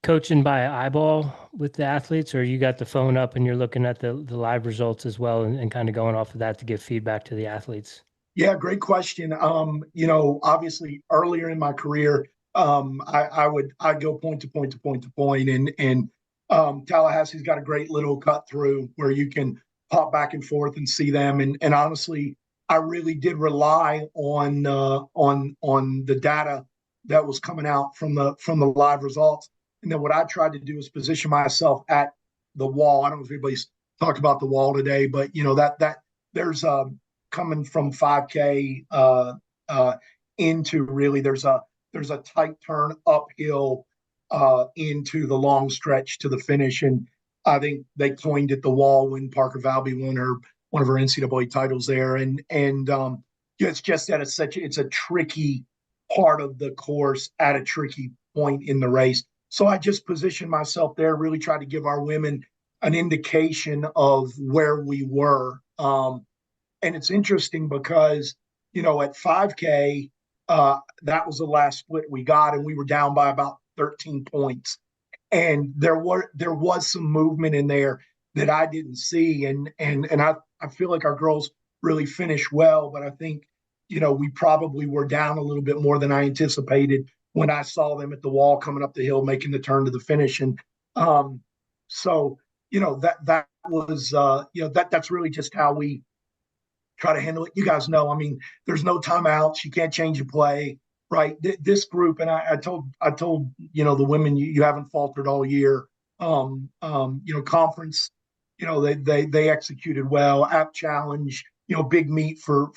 coaching by eyeball with the athletes, or you got the phone up and you're looking at the live results as well, and kind of going off of that to give feedback to the athletes? Yeah, great question. Obviously earlier in my career, I'd go point to point to point to point, and Tallahassee's got a great little cut through where you can pop back and forth and see them. And honestly, I really did rely on the data that was coming out from the live results. And then what I tried to do is position myself at the wall. I don't know if anybody's talked about the wall today, but that there's coming from 5K into really there's a tight turn uphill into the long stretch to the finish. And I think they coined it the wall when Parker Valby won one of her NCAA titles there. And it's just that it's a tricky part of the course at a tricky point in the race. So I just positioned myself there, really tried to give our women an indication of where we were. And it's interesting because, at 5K, that was the last split we got, and we were down by about 13 points. And there was some movement in there that I didn't see. And I feel like our girls really finished well, but I think, we probably were down a little bit more than I anticipated when I saw them at the wall coming up the hill, making the turn to the finish. And so, that was, that's really just how we try to handle it. You guys know, I mean, there's no timeouts. You can't change your play, right? This group, and I told, the women, you haven't faltered all year. Conference, they executed well. App challenge, big meet for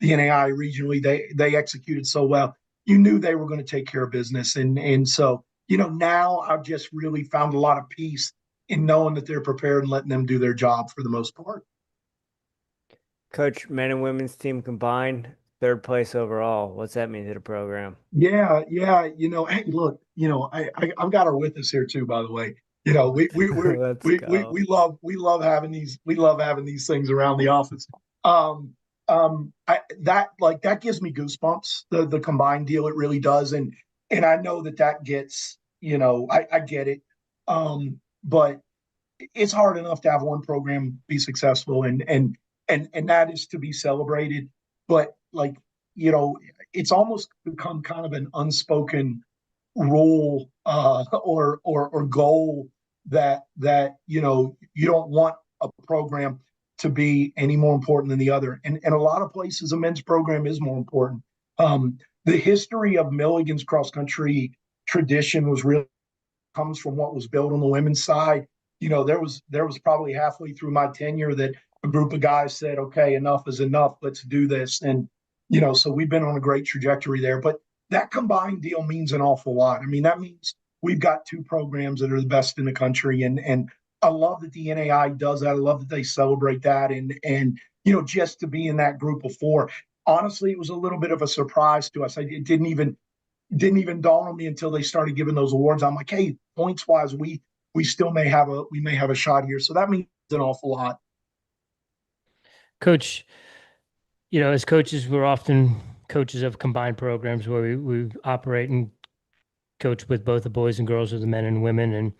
the NAIA regionally, they executed so well. You knew they were going to take care of business. And so, now I've just really found a lot of peace in knowing that they're prepared and letting them do their job for the most part. Coach, men and women's team combined, third place overall. What's that mean to the program? Yeah. Hey, look, I've got her with us here too, by the way. We love having these things around the office. That gives me goosebumps, the combined deal. It really does. And I know that gets, I get it. But it's hard enough to have one program be successful and that is to be celebrated. But it's almost become kind of an unspoken rule or goal that you don't want a program to be any more important than the other. And a lot of places, a men's program is more important. the history of Milligan's cross country tradition was really comes from what was built on the women's side. There was probably halfway through my tenure that a group of guys said, okay, enough is enough. Let's do this. And, so we've been on a great trajectory there. But that combined deal means an awful lot. I mean, that means we've got two programs that are the best in the country. And I love that the NAI does that. I love that they celebrate that. And just to be in that group of four, honestly, it was a little bit of a surprise to us. It didn't even dawn on me until they started giving those awards. I'm like, hey, points wise, we still may have a shot here. So that means an awful lot. Coach, as coaches, we're often coaches of combined programs where we operate and coach with both the boys and girls or the men and women. And,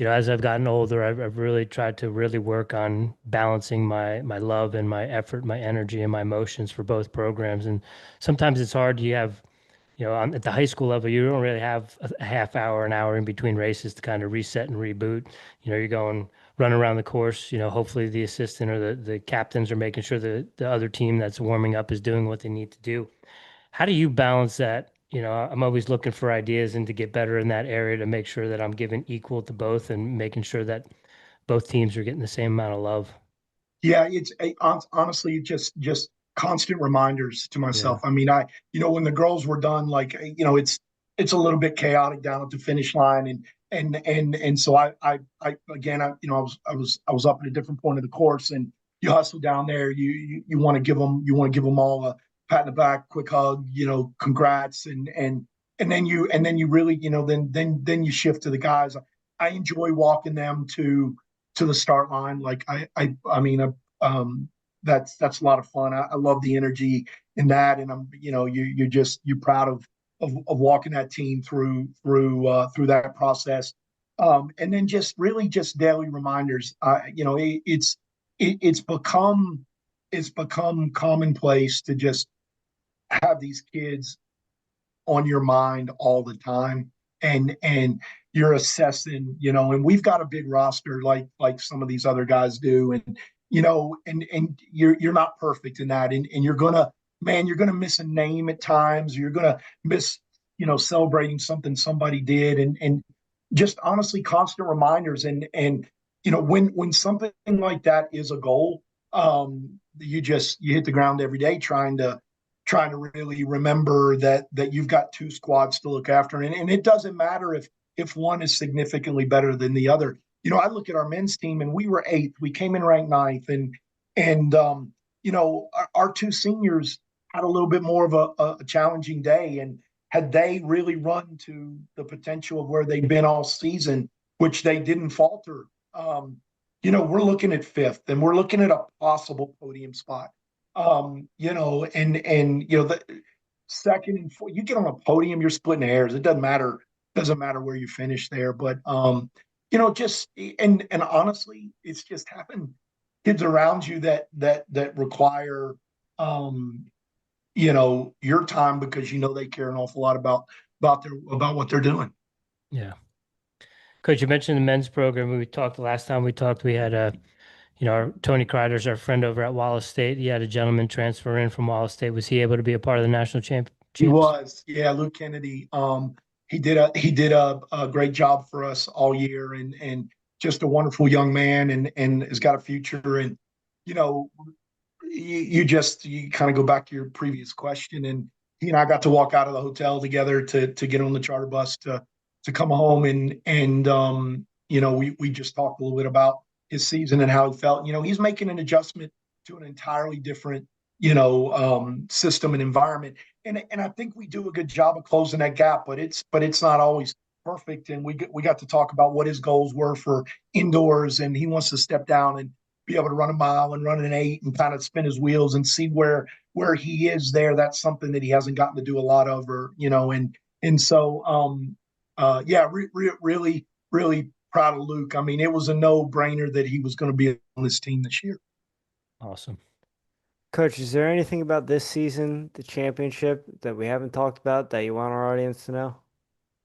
as I've gotten older, I've really tried to really work on balancing my love and my effort, my energy and my emotions for both programs. And sometimes it's hard. You have, at the high school level, you don't really have a half hour, an hour in between races to kind of reset and reboot. You're going run around the course. Hopefully the assistant or the captains are making sure the other team that's warming up is doing what they need to do. How do you balance that? I'm always looking for ideas and to get better in that area to make sure that I'm giving equal to both and making sure that both teams are getting the same amount of love. Yeah, it's honestly just constant reminders to myself. Yeah. I mean, when the girls were done, like, it's a little bit chaotic down at the finish line, and so I again, I was up at a different point of the course, and you hustle down there. You want to give them all a pat in the back, quick hug, congrats, and then you really, then you shift to the guys. I enjoy walking them to the start line. Like I mean, that's a lot of fun. I love the energy in that, and you're proud of walking that team through that process. And then just really just daily reminders. It's become commonplace to just have these kids on your mind all the time, and you're assessing, and we've got a big roster like some of these other guys do, and and you're not perfect in that, and you're gonna miss a name at times, you're gonna miss celebrating something somebody did, and just honestly constant reminders, and when something like that is a goal, you hit the ground every day trying to really remember that you've got two squads to look after, and it doesn't matter if one is significantly better than the other. I look at our men's team, and we were 8th. We came in ranked 9th, and our two seniors had a little bit more of a challenging day, and had they really run to the potential of where they've been all season, which they didn't falter, we're looking at 5th, and we're looking at a possible podium spot. And the second and fourth, you get on a podium, you're splitting hairs. It doesn't matter where you finish there. But just and honestly, it's just having kids around you that require your time, because they care an awful lot about what they're doing. Yeah. Coach, you mentioned the men's program. We talked the last time we talked, we had our Tony Kreider's our friend over at Wallace State. He had a gentleman transfer in from Wallace State. Was he able to be a part of the national champions? He was, yeah, Luke Kennedy. He did a great job for us all year, and just a wonderful young man, and has got a future. And you kind of go back to your previous question, and he and I got to walk out of the hotel together to get on the charter bus to come home, and we just talked a little bit about his season and how he felt. He's making an adjustment to an entirely different system and environment, and I think we do a good job of closing that gap, but it's not always perfect. And we got to talk about what his goals were for indoors, and he wants to step down and be able to run a mile and run an 8 and kind of spin his wheels and see where he is there. That's something that he hasn't gotten to do a lot of, and so really, really proud of Luke. I mean, it was a no-brainer that he was going to be on this team this year. Awesome. Coach, is there anything about this season, the championship, that we haven't talked about that you want our audience to know?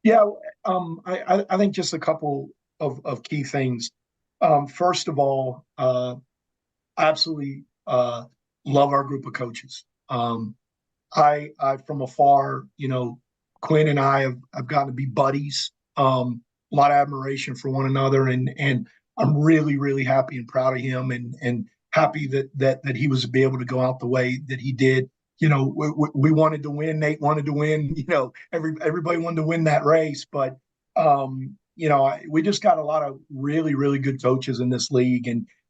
Yeah, I think just a couple of key things. First of all, I absolutely love our group of coaches. I from afar, Quinn and I have gotten to be buddies. A lot of admiration for one another, and I'm really, really happy and proud of him, and happy that he was able to go out the way that he did. We wanted to win. Nate wanted to win. Everybody wanted to win that race, but we just got a lot of really, really good coaches in this league,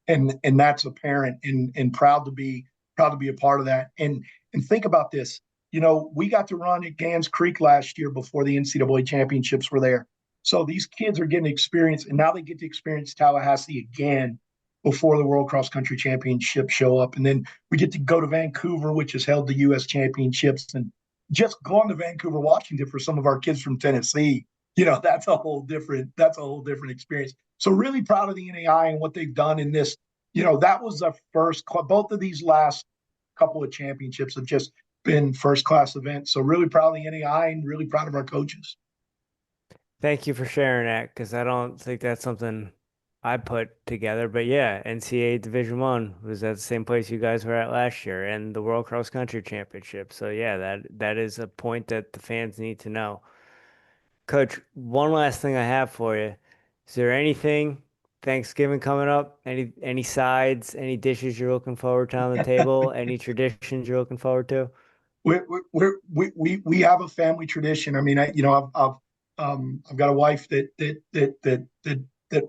and that's apparent, and proud to be a part of that. And think about this. We got to run at Gans Creek last year before the NCAA championships were there. So these kids are getting experience, and now they get to experience Tallahassee again before the World Cross Country Championships show up. And then we get to go to Vancouver, which has held the U.S. Championships, and just going to Vancouver, Washington for some of our kids from Tennessee. That's a whole different experience. So really proud of the NAIA and what they've done in this. That was the first. Both of these last couple of championships have just been first class events. So really proud of the NAIA and really proud of our coaches. Thank you for sharing that, because I don't think that's something I put together. But yeah, NCAA Division I was at the same place you guys were at last year, and the World Cross Country Championship. So yeah, that is a point that the fans need to know. Coach, one last thing I have for you. Is there anything, Thanksgiving coming up, any sides, any dishes you're looking forward to on the table, any traditions you're looking forward to? We have a family tradition. I mean, I've got a wife that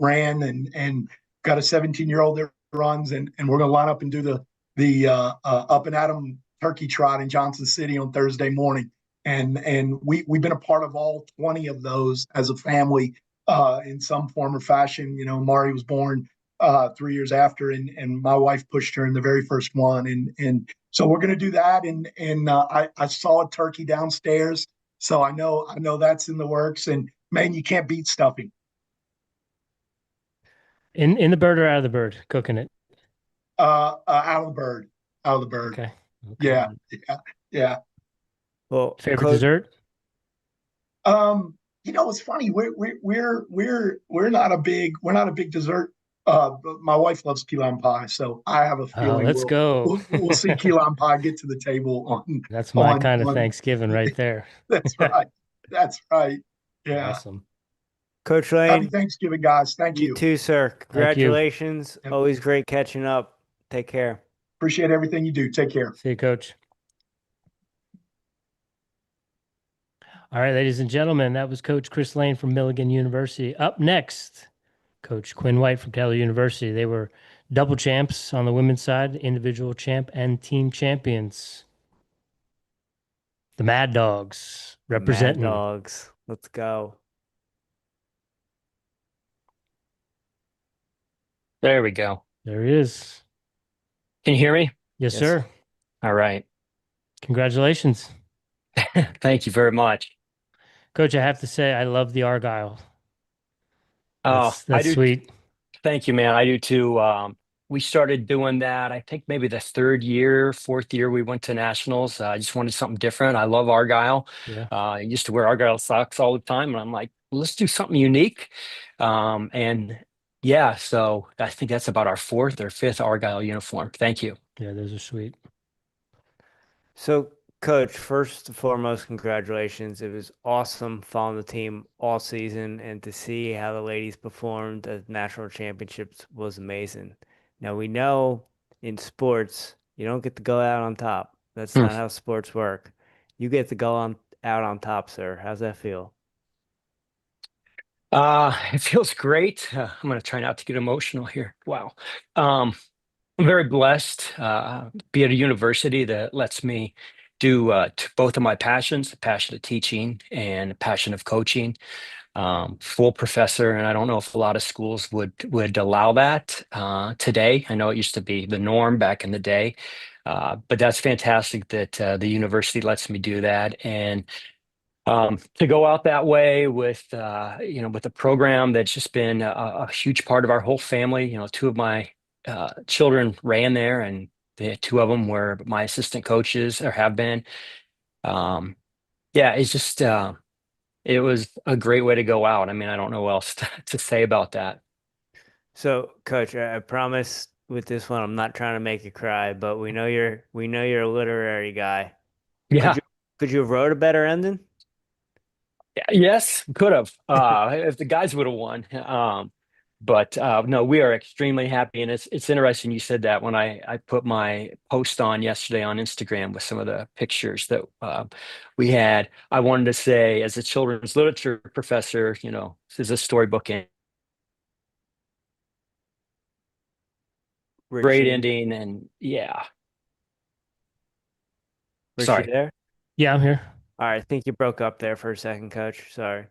ran, and got a 17-year-old that runs, and we're going to line up and do the up and Adam turkey trot in Johnson City on Thursday morning. And we've been a part of all 20 of those as a family in some form or fashion. Mari was born 3 years after, and my wife pushed her in the very first one. And so we're going to do that. And I saw a turkey downstairs, so I know that's in the works. And man, you can't beat stuffing. In the bird or out of the bird, cooking it? Out of the bird. Out of the bird. Okay. Yeah. Well, Favorite dessert? It's funny. We're not a big dessert. But my wife loves key lime pie, so I have a feeling let's go. We'll see key lime pie get to the table on. That's my kind of Thanksgiving right there. That's right. That's right. Yeah. Awesome. Coach Lane, Happy Thanksgiving, guys. Thank you. You too, sir. Congratulations. Yep. Always great catching up. Take care. Appreciate everything you do. Take care. See you, Coach. All right, ladies and gentlemen, that was Coach Chris Lane from Milligan University. Up next, Coach Quinn White from Taylor University. They were double champs on the women's side, individual champ and team champions. The Mad Dogs representing. Mad Dogs. Let's go. There we go. There he is. Can you hear me? Yes, Yes. sir. All right. Congratulations. Thank you very much. Coach, I have to say, I love the Argyle. Oh, I That's do. sweet. Thank you, man. I do too. We started doing that, I think maybe the fourth year we went to nationals. I just wanted something different. I love Argyle. Yeah. I used to wear Argyle socks all the time, and I'm like, let's do something unique. And yeah, so I think that's about our fourth or fifth Argyle uniform. Thank you. Yeah, those are sweet. So, Coach, first and foremost, congratulations. It was awesome following the team all season, and to see how the ladies performed at national championships was amazing. Now, we know in sports, you don't get to go out on top. That's not how sports work. You get to go out on top, sir. How's that feel? It feels great. I'm going to try not to get emotional here. Wow. I'm very blessed be at a university that lets me do both of my passions, the passion of teaching and the passion of coaching. Full professor, and I don't know if a lot of schools would allow that today. I know it used to be the norm back in the day, but that's fantastic that the university lets me do that. And to go out that way with with a program that's just been a huge part of our whole family. Two of my children ran there, and two of them were my assistant coaches or have been. Yeah, it's just it was a great way to go out. I mean, I don't know what else to say about that. So, Coach, I promise with this one, I'm not trying to make you cry, but we know you're a literary guy. Yeah. Could you have wrote a better ending? Yes, could have. If the guys would have won. But no, we are extremely happy, and it's interesting you said that when I put my post on yesterday on Instagram with some of the pictures that we had. I wanted to say, as a children's literature professor, this is a storybook and great Richie, ending, and yeah. Richie Sorry. there? Yeah, I'm here. All right, I think you broke up there for a second, Coach. Sorry.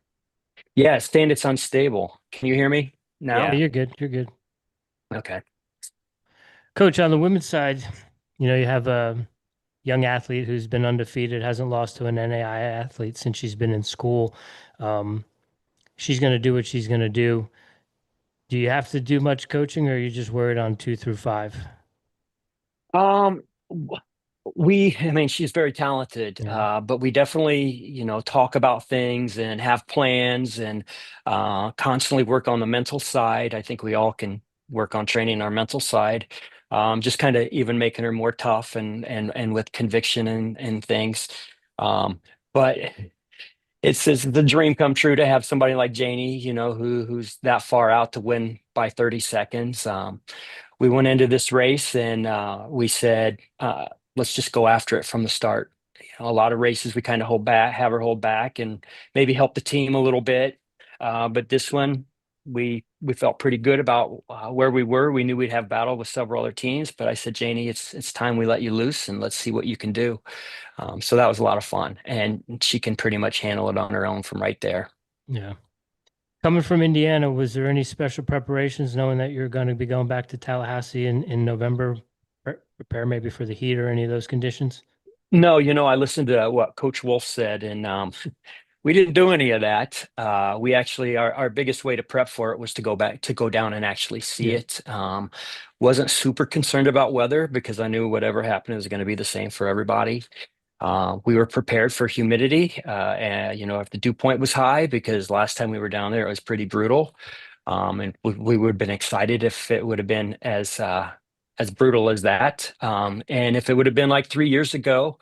Yeah, stand it's unstable. Can you hear me now? Yeah, Yeah. you're good. You're good. Okay. Coach, on the women's side, you have a young athlete who's been undefeated, hasn't lost to an NAIA athlete since she's been in school. She's going to do what she's going to do. Do you have to do much coaching, or are you just worried on 2 through 5? I mean, she's very talented, Yeah. but we definitely, talk about things and have plans and constantly work on the mental side. I think we all can work on training our mental side, just kind of even making her more tough and with conviction and things. But it's the dream come true to have somebody like Janie, who's that far out to win by 30 seconds. We went into this race and we said, let's just go after it from the start. A lot of races we kind of have her hold back and maybe help the team a little bit. But this one, we felt pretty good about where we were. We knew we'd have battle with several other teams, but I said, Janie, it's time we let you loose and let's see what you can do. So that was a lot of fun, and she can pretty much handle it on her own from right there. Yeah. Coming from Indiana, was there any special preparations knowing that you're going to be going back to Tallahassee in November? Prepare maybe for the heat or any of those conditions? No, I listened to what Coach Wolf said, and we didn't do any of that. We actually, our biggest way to prep for it was to go down and actually see Yeah. it. Wasn't super concerned about weather because I knew whatever happened was going to be the same for everybody. We were prepared for humidity, and if the dew point was high, because last time we were down there, it was pretty brutal. And we would have been excited if it would have been as brutal as that. And if it would have been like 3 years ago,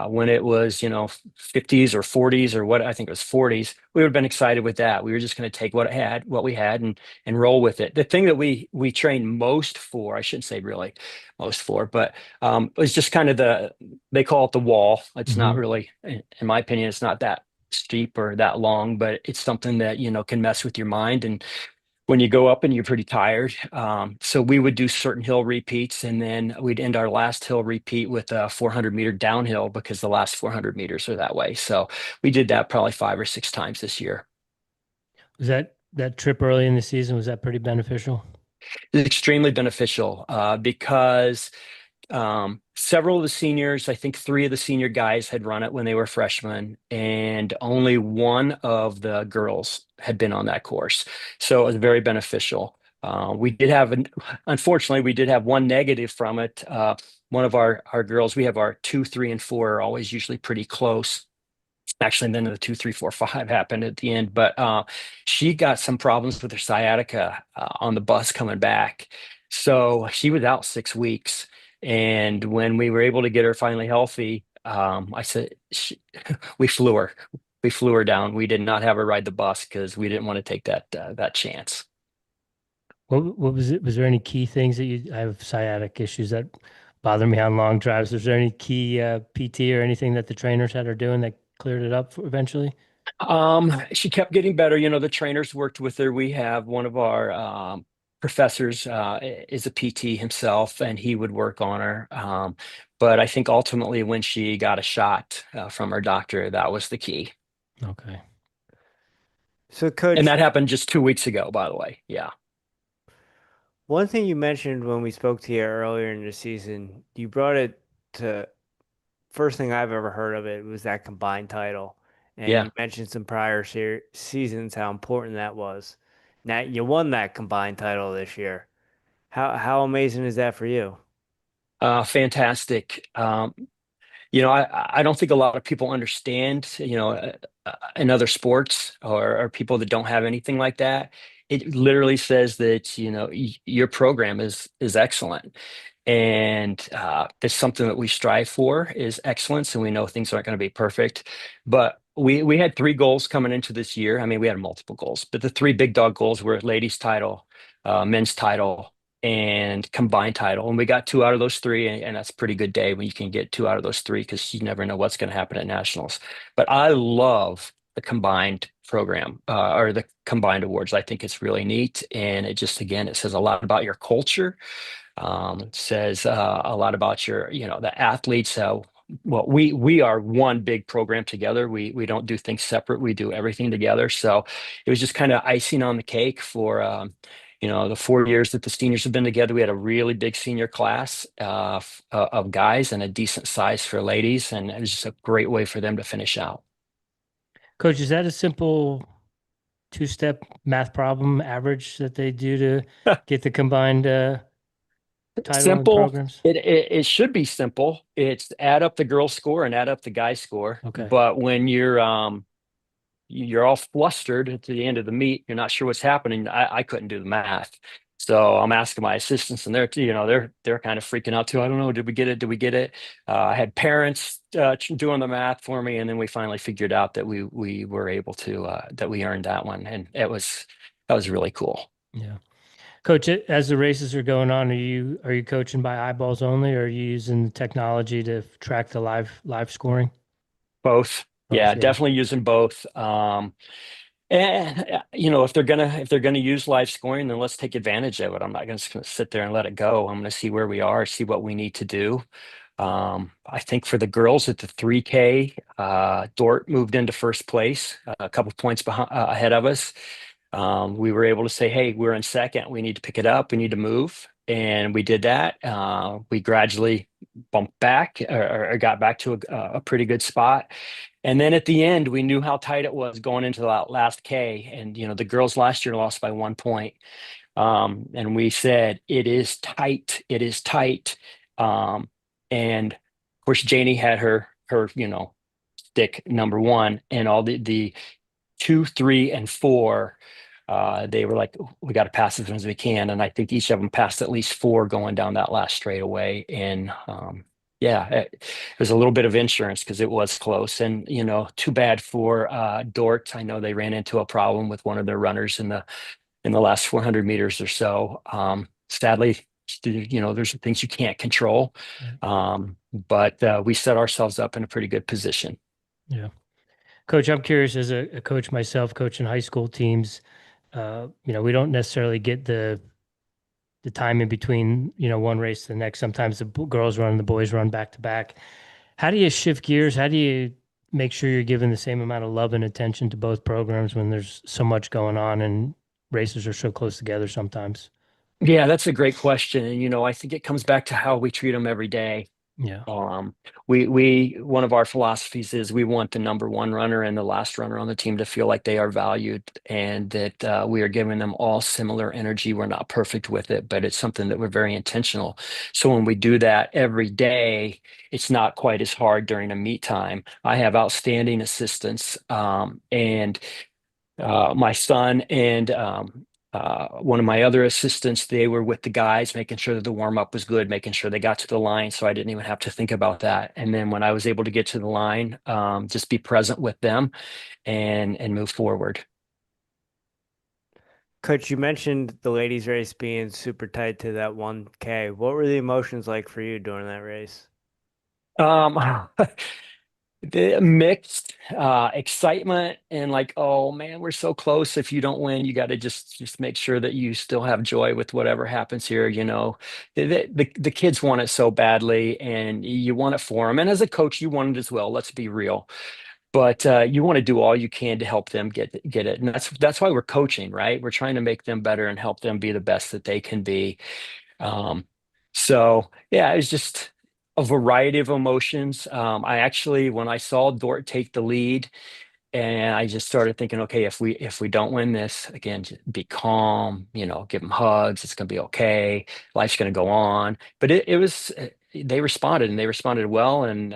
when it was 50s or 40s or what I think it was 40s, we would have been excited with that. We were just going to take what we had and roll with it. The thing that we trained most for, I shouldn't say really most for, but was just kind of they call it the wall. It's not really, in my opinion, it's not that steep or that long, but it's something that can mess with your mind and when you go up and you're pretty tired. So we would do certain hill repeats, and then we'd end our last hill repeat with a 400-meter downhill because the last 400 meters are that way. So we did that probably 5 or 6 times this year. Was that trip early in the season, was that pretty beneficial? It's extremely beneficial because several of the seniors, I think 3 of the senior guys had run it when they were freshmen, and only one of the girls had been on that course. So it was very beneficial. Unfortunately, we did have one negative from it. One of our girls, we have our 2, 3, and 4 are always usually pretty close. Actually, and then the 2, 3, 4, 5 happened at the end, but she got some problems with her sciatica on the bus coming back. So she was out 6 weeks. And when we were able to get her finally healthy, I said, we flew her. We flew her down. We did not have her ride the bus because we didn't want to take that chance. What was it? Was there any key things that I have sciatic issues that bother me on long drives? Was there any key PT or anything that the trainers had her doing that cleared it up eventually? She kept getting better. The trainers worked with her. We have one of our professors is a PT himself, and he would work on her. But I think ultimately when she got a shot from her doctor, that was the key. Okay. So, Coach, And that happened just 2 weeks ago, by the way. Yeah. one thing you mentioned when we spoke to you earlier in the season, you brought it to first thing I've ever heard of it was that combined title. And Yeah. you mentioned some prior seasons how important that was. Now you won that combined title this year. How amazing is that for you? Fantastic. I don't think a lot of people understand, in other sports or people that don't have anything like that. It literally says that, your program is excellent. And it's something that we strive for is excellence, and we know things aren't going to be perfect. But we had three goals coming into this year. I mean, we had multiple goals, but the three big dog goals were ladies title, men's title, and combined title. And we got two out of those three, and that's a pretty good day when you can get two out of those three, because you never know what's going to happen at nationals. But I love the combined program, or the combined awards. I think it's really neat, and it just, again, it says a lot about your culture. It says a lot about your, the athletes. Well, we are one big program together. We don't do things separate. We do everything together. So it was just kind of icing on the cake for the 4 years that the seniors have been together. We had a really big senior class of guys, and a decent size for ladies, and it was just a great way for them to finish out. Coach, is that a simple two-step math problem average that they do to get the combined title and Simple. programs? It should be simple. It's add up the girls' score and add up the guys' score. Okay. But when you're all flustered at the end of the meet, you're not sure what's happening. I couldn't do the math. So I'm asking my assistants, and they're kind of freaking out too. I don't know. Did we get it? Did we get it? I had parents doing the math for me, and then we finally figured out that we were able to that we earned that one, and that was really cool. Yeah. Coach, as the races are going on, are you coaching by eyeballs only, or are you using the technology to track the live scoring? Both. Yeah, Yeah. definitely using both. And if they're gonna use live scoring, then let's take advantage of it. I'm not just gonna sit there and let it go. I'm gonna see where we are, see what we need to do. I think for the girls at the 3K, Dordt moved into first place, a couple points ahead of us. We were able to say, hey, we're in second. We need to pick it up. We need to move. And we did that. We gradually bumped back, or got back to a pretty good spot. And then at the end, we knew how tight it was going into that last K. And, the girls last year lost by 1 point. And we said, it is tight. It is tight. And of course, Janie had her stick number one, and all the 2, 3, and 4, they were like, we got to pass as soon as we can. And I think each of them passed at least 4 going down that last straightaway. And it was a little bit of insurance because it was close. And, too bad for Dordt. I know they ran into a problem with one of their runners in the last 400 meters or so. Sadly, there's things you can't control. But we set ourselves up in a pretty good position. Yeah. Coach, I'm curious, as a coach myself, coaching high school teams, we don't necessarily get the time in between, one race to the next. Sometimes the girls run and the boys run back to back. How do you shift gears? How do you make sure you're giving the same amount of love and attention to both programs when there's so much going on and races are so close together sometimes? Yeah, that's a great question. And, I think it comes back to how we treat them every day. Yeah. We one of our philosophies is we want the number one runner and the last runner on the team to feel like they are valued, and that we are giving them all similar energy. We're not perfect with it, but it's something that we're very intentional. So when we do that every day, it's not quite as hard during a meet time. I have outstanding assistants, and my son and one of my other assistants, they were with the guys, making sure that the warm-up was good, making sure they got to the line, so I didn't even have to think about that. And then when I was able to get to the line, just be present with them and move forward. Coach, you mentioned the ladies' race being super tight to that 1K. What were the emotions like for you during that race? The mixed excitement and like, oh man, we're so close. If you don't win, you got to just make sure that you still have joy with whatever happens here. The kids want it so badly, and you want it for them. And as a coach, you want it as well. Let's be real. But you want to do all you can to help them get it, and that's why we're coaching, right? We're trying to make them better and help them be the best that they can be. So yeah, it's just a variety of emotions. I actually, when I saw Dordt take the lead, and I just started thinking, okay, if we don't win this, again, just be calm, give them hugs. It's going to be okay. Life's going to go on. But it was, they responded, and they responded well. And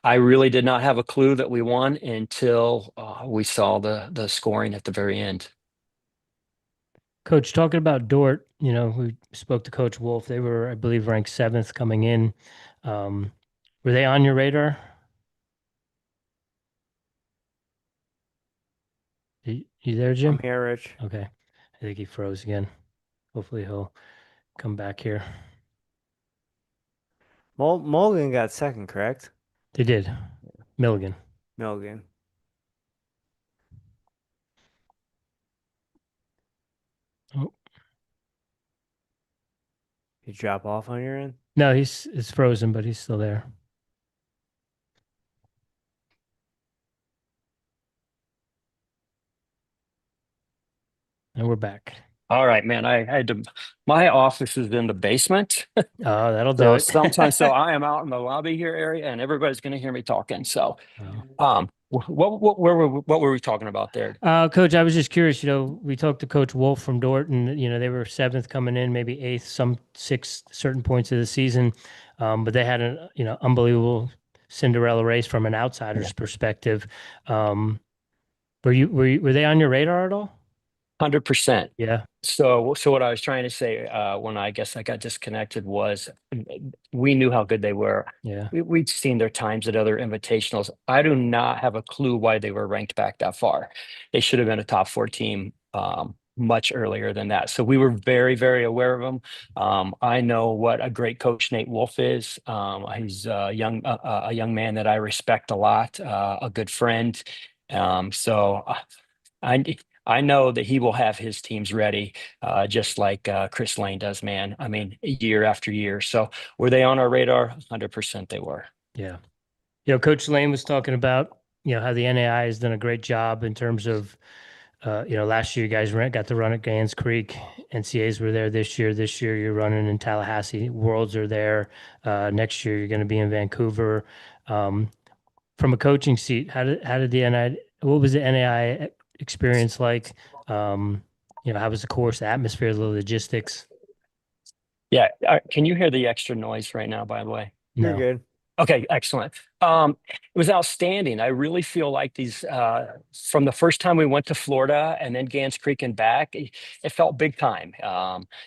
I really did not have a clue that we won until we saw the scoring at the very end. Coach, talking about Dordt, we spoke to Coach Wolf. They were, I believe, ranked 7th coming in. Were they on your radar? You there, Jim? I'm here, Rich. Okay. I think he froze again. Hopefully he'll come back here. Mulligan got second, correct? They did. Milligan. Milligan. Oh, You drop off on your end? no, it's frozen, but he's still there. And we're back. All right, man. I had to. My office is in the basement, Oh, that'll do so it. sometimes, so I am out in the lobby here area, and everybody's going to hear me talking. So, Oh. what were we talking about there? Coach, I was just curious, we talked to Coach Wolf from Dordt and, they were 7th coming in, maybe 8th, some 6th certain points of the season. But they had an, unbelievable Cinderella race from an outsider's perspective. Were they on your radar at all? 100%. Yeah. So what I was trying to say when I guess I got disconnected was we knew how good they were. Yeah. We'd seen their times at other invitationals. I do not have a clue why they were ranked back that far. They should have been a top 4 team much earlier than that. So we were very, very aware of them. I know what a great coach Nate Wolf is. He's a young man that I respect a lot, a good friend. So I know that he will have his teams ready, just like Chris Lane does, man. I mean, year after year. So were they on our radar? 100% they were. Yeah. Coach Lane was talking about, how the NAI has done a great job in terms of, last year you guys got to run at Gans Creek. NCAs were there this year. This year you're running in Tallahassee. Worlds are there. Next year you're going to be in Vancouver. From a coaching seat, how did the NAI? What was the NAI experience like? How was the course, the atmosphere, the logistics? Yeah. Can you hear the extra noise right now, by the way? You're No. good. Okay, excellent. It was outstanding. I really feel like these from the first time we went to Florida and then Gans Creek and back, it felt big time.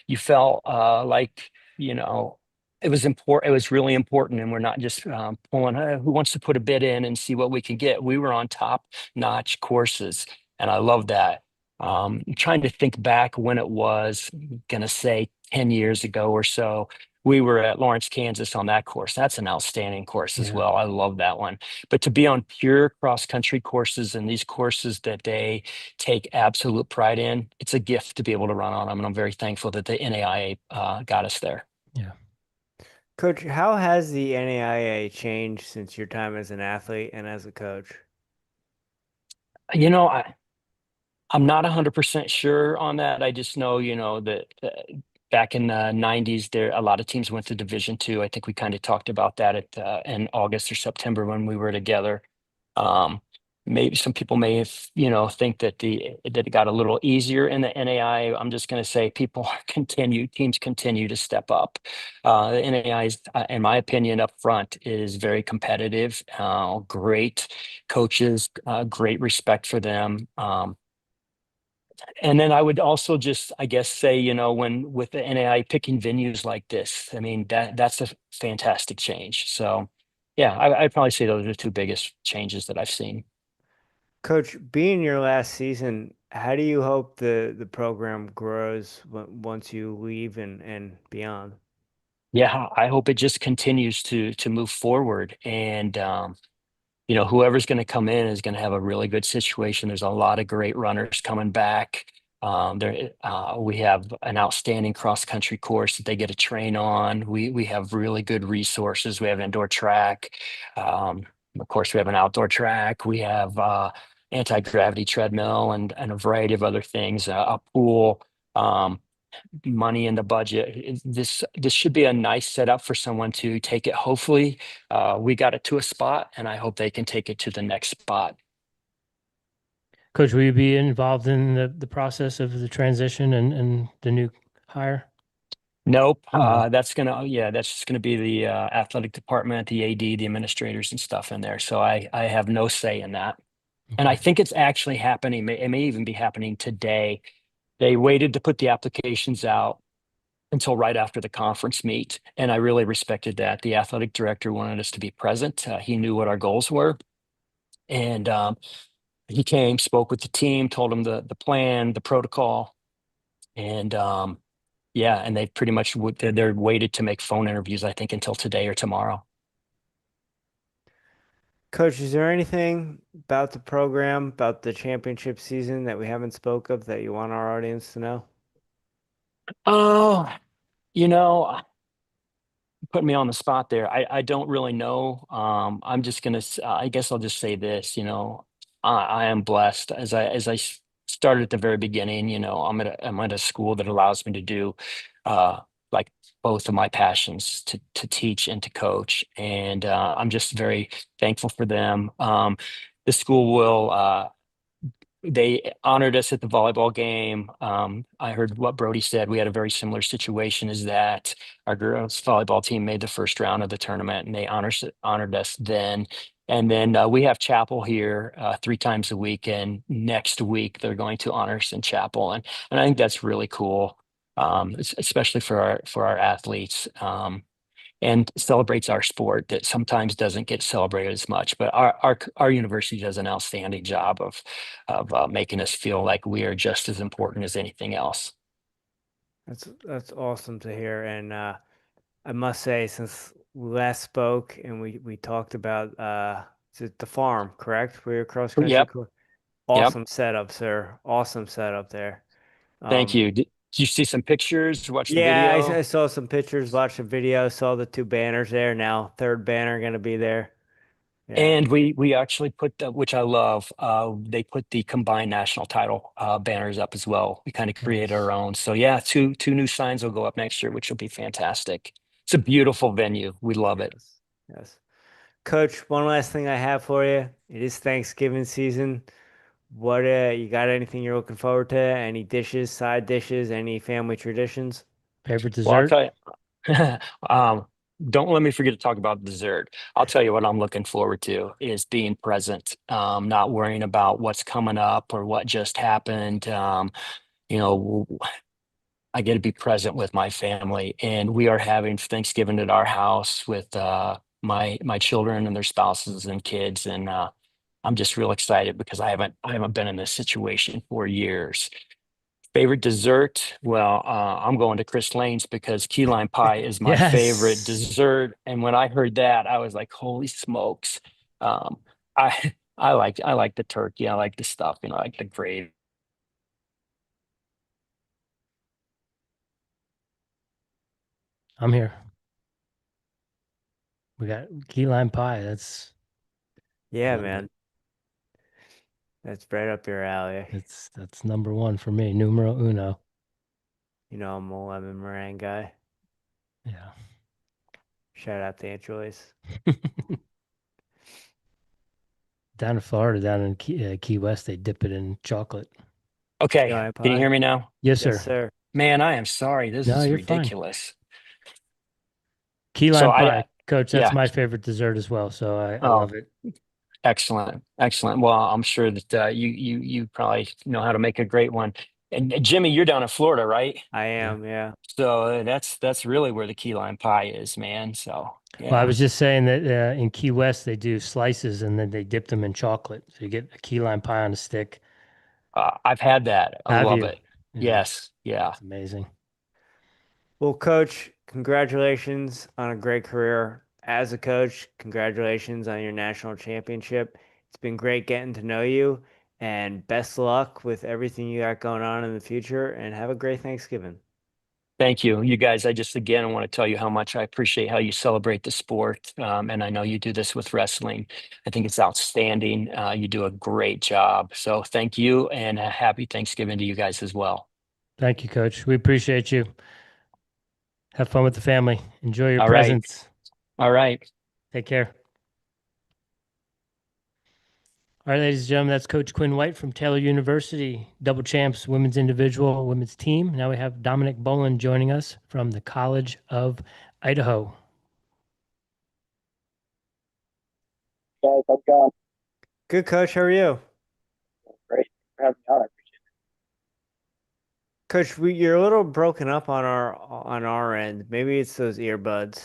You felt like, it was important. It was really important, and we're not just pulling. Who wants to put a bid in and see what we can get? We were on top-notch courses, and I love that. Trying to think back when it was, gonna say 10 years ago or so. We were at Lawrence, Kansas on that course. That's an outstanding course as Yeah. well. I love that one. But to be on pure cross country courses and these courses that they take absolute pride in, it's a gift to be able to run on them. And I'm very thankful that the NAIA got us there. Yeah. Coach, how has the NAIA changed since your time as an athlete and as a coach? I'm not 100% sure on that. I just know, that back in the 90s, a lot of teams went to Division II. I think we kind of talked about that in August or September when we were together. Maybe some people may think that it got a little easier in the NAI. I'm just going to say teams continue to step up. The NAI, in my opinion, up front is very competitive. Great coaches, great respect for them. And then I would also just, I guess, say, when with the NAI picking venues like this, I mean, that's a fantastic change. So, yeah, I'd probably say those are the 2 biggest changes that I've seen. Coach, being your last season, how do you hope the program grows once you leave and beyond? Yeah, I hope it just continues to move forward. And whoever's going to come in is going to have a really good situation. There's a lot of great runners coming back. We have an outstanding cross country course that they get to train on. We have really good resources. We have indoor track. Of course, we have an outdoor track. We have anti-gravity treadmill and a variety of other things, a pool. Money in the budget. This should be a nice setup for someone to take it. Hopefully, we got it to a spot, and I hope they can take it to the next spot. Coach, will you be involved in the process of the transition and the new hire? Nope. No. That's just gonna be the athletic department, the AD, the administrators, and stuff in there. So I have no say in that. And I think it's actually happening. It may even be happening today. They waited to put the applications out until right after the conference meet. And I really respected that. The athletic director wanted us to be present. He knew what our goals were. And he came, spoke with the team, told them the plan, the protocol. And yeah, and they pretty much they're waited to make phone interviews, I think, until today or tomorrow. Coach, is there anything about the program, about the championship season that we haven't spoke of that you want our audience to know? Oh, you know, put me on the spot there. I don't really know. I'm just gonna. I guess I'll just say this. I am blessed as I started at the very beginning. I'm at a school that allows me to do, like both of my passions to teach and to coach, and I'm just very thankful for them. The school will. They honored us at the volleyball game. I heard what Brody said. We had a very similar situation, is that our girls volleyball team made the first round of the tournament, and they honored us then. And then we have chapel here 3 times a week, and next week they're going to honor us in chapel, and I think that's really cool, especially for our athletes. And celebrates our sport that sometimes doesn't get celebrated as much. But our university does an outstanding job of making us feel like we are just as important as anything else. That's awesome to hear. And I must say, since we last spoke and we talked about is it the farm, correct? We're cross country. Yep, yep. Awesome setup, sir. Awesome setup there. Thank you. Did you see some pictures? Watch the Yeah, I video? saw some pictures, watched the video, saw the 2 banners there. Now third banner gonna be there. Yeah, And we actually put which I love. They put the combined national title banners up as well. We kind of created our Nice. own. So yeah, two new signs will go up next year, which will be fantastic. It's a beautiful venue. We love it. yes, yes. Coach, one last thing I have for you. It is Thanksgiving season. What you got anything you're looking forward to? Any dishes, side dishes, any family traditions? Favorite Well, I'll dessert? tell you. Don't let me forget to talk about dessert. I'll tell you what I'm looking forward to is being present, not worrying about what's coming up or what just happened. You know, I get to be present with my family, and we are having Thanksgiving at our house with my children and their spouses and kids, and I'm just real excited because I haven't been in this situation for years. Favorite dessert? Well, I'm going to Chris Lane's because key lime pie is my favorite Yes. dessert. And when I heard that, I was like, "Holy smokes!" Um, I I like the turkey. I like the stuffing. I like the gravy. I'm here. We got key lime pie. Yeah, Love it. man. That's right up your alley. That's number one for me. Numero uno. You know, I'm a lemon meringue guy. Yeah. Shout out to Aunt Joyce. Down in Florida, down in Key West, they dip it in chocolate. Key Okay, lime can you pie. hear me now? Yes, Yes, sir. sir. Man, I am sorry. This No, is you're fine. ridiculous. Key So lime pie, Coach. That's yeah. my favorite dessert as well. So I Oh, love it. excellent, excellent. Well, I'm sure that you probably know how to make a great one. And Jimmy, you're down in Florida, right? I Yeah. am, yeah. So that's really where the key lime pie is, man. So Well, I yeah, was just saying that in Key West they do slices and then they dip them in chocolate. So you get a key lime pie on a stick. I've had that. I Have love you? it. Yeah, Yes, yeah. it's amazing. Well, coach, congratulations on a great career as a coach. Congratulations on your national championship. It's been great getting to know you, and best luck with everything you got going on in the future, and have a great Thanksgiving. Thank you, you guys. I just again want to tell you how much I appreciate how you celebrate the sport, and I know you do this with wrestling. I think it's outstanding. You do a great job. So thank you, and a happy Thanksgiving to you guys as well. Thank you, Coach. We appreciate you. Have fun with the family. Enjoy your All right, presents. all right. Take care. All right, ladies and gentlemen, that's Coach Quinn White from Taylor University, double champs, women's individual, women's team. Now we have Dominic Boland joining us from the College of Idaho. Guys, how's it going? Good, coach. How are you? Great. Thanks for having me on. I appreciate Coach, you're a little broken up on our end. Maybe it's those earbuds.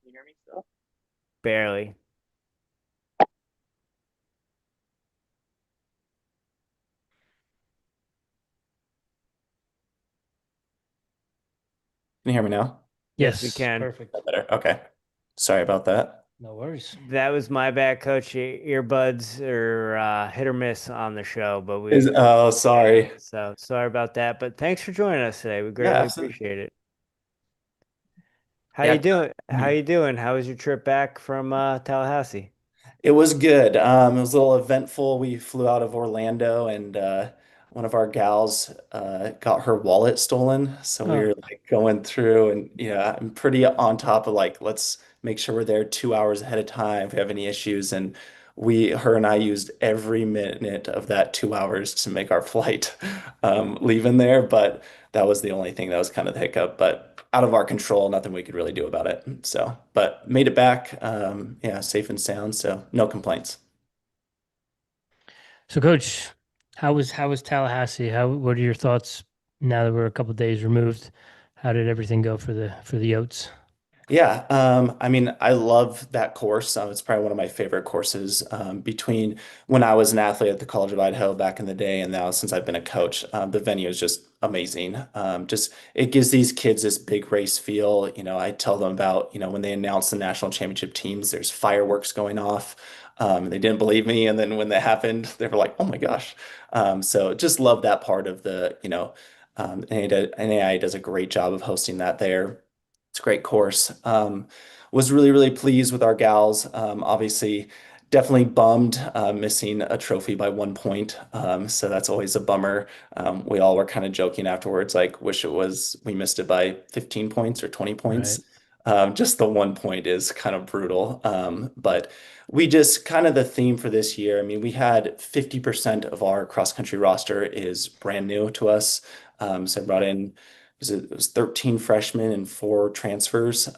Can you hear me still? Barely. Can you hear me now? Yes, we Yes, can. perfect. Better. Okay. Sorry about that. No worries. That was my bad, Coach. Earbuds are hit or miss on the show, but Oh, sorry. so sorry about that. But thanks for joining us today. We Yeah, greatly absolutely. appreciate it. How Yeah. you doing? How you doing? How was your trip back from Tallahassee? It was good. It was a little eventful. We flew out of Orlando and one of our gals got her wallet stolen. So we Oh, were like going through and yeah, I'm pretty on top of like, let's make sure we're there 2 hours ahead of time if we have any issues. And her and I used every minute of that 2 hours to make our flight leaving there. But that was the only thing that was kind of the hiccup. But out of our control, nothing we could really do about it. So, but made it back, yeah, safe and sound. So no complaints. so Coach, how was Tallahassee? What are your thoughts now that we're a couple days removed? How did everything go for the Yotes? Yeah, I mean, I love that course. It's probably one of my favorite courses between when I was an athlete at the College of Idaho back in the day and now since I've been a coach. The venue is just amazing. Just it gives these kids this big race feel. I tell them about, when they announce the national championship teams, there's fireworks going off. They didn't believe me, and then when that happened, they were like, "Oh my gosh!" So just love that part of NAIA does a great job of hosting that there. It's a great course. Was really, really pleased with our gals. Obviously, definitely bummed missing a trophy by 1 point. So that's always a bummer. We all were kind of joking afterwards, like, wish we missed it by 15 points or 20 Right. points. Just the 1 point is kind of brutal. But we just kind of the theme for this year. I mean, we had 50% of our cross country roster is brand new to us. So I brought in it was 13 freshmen and 4 transfers.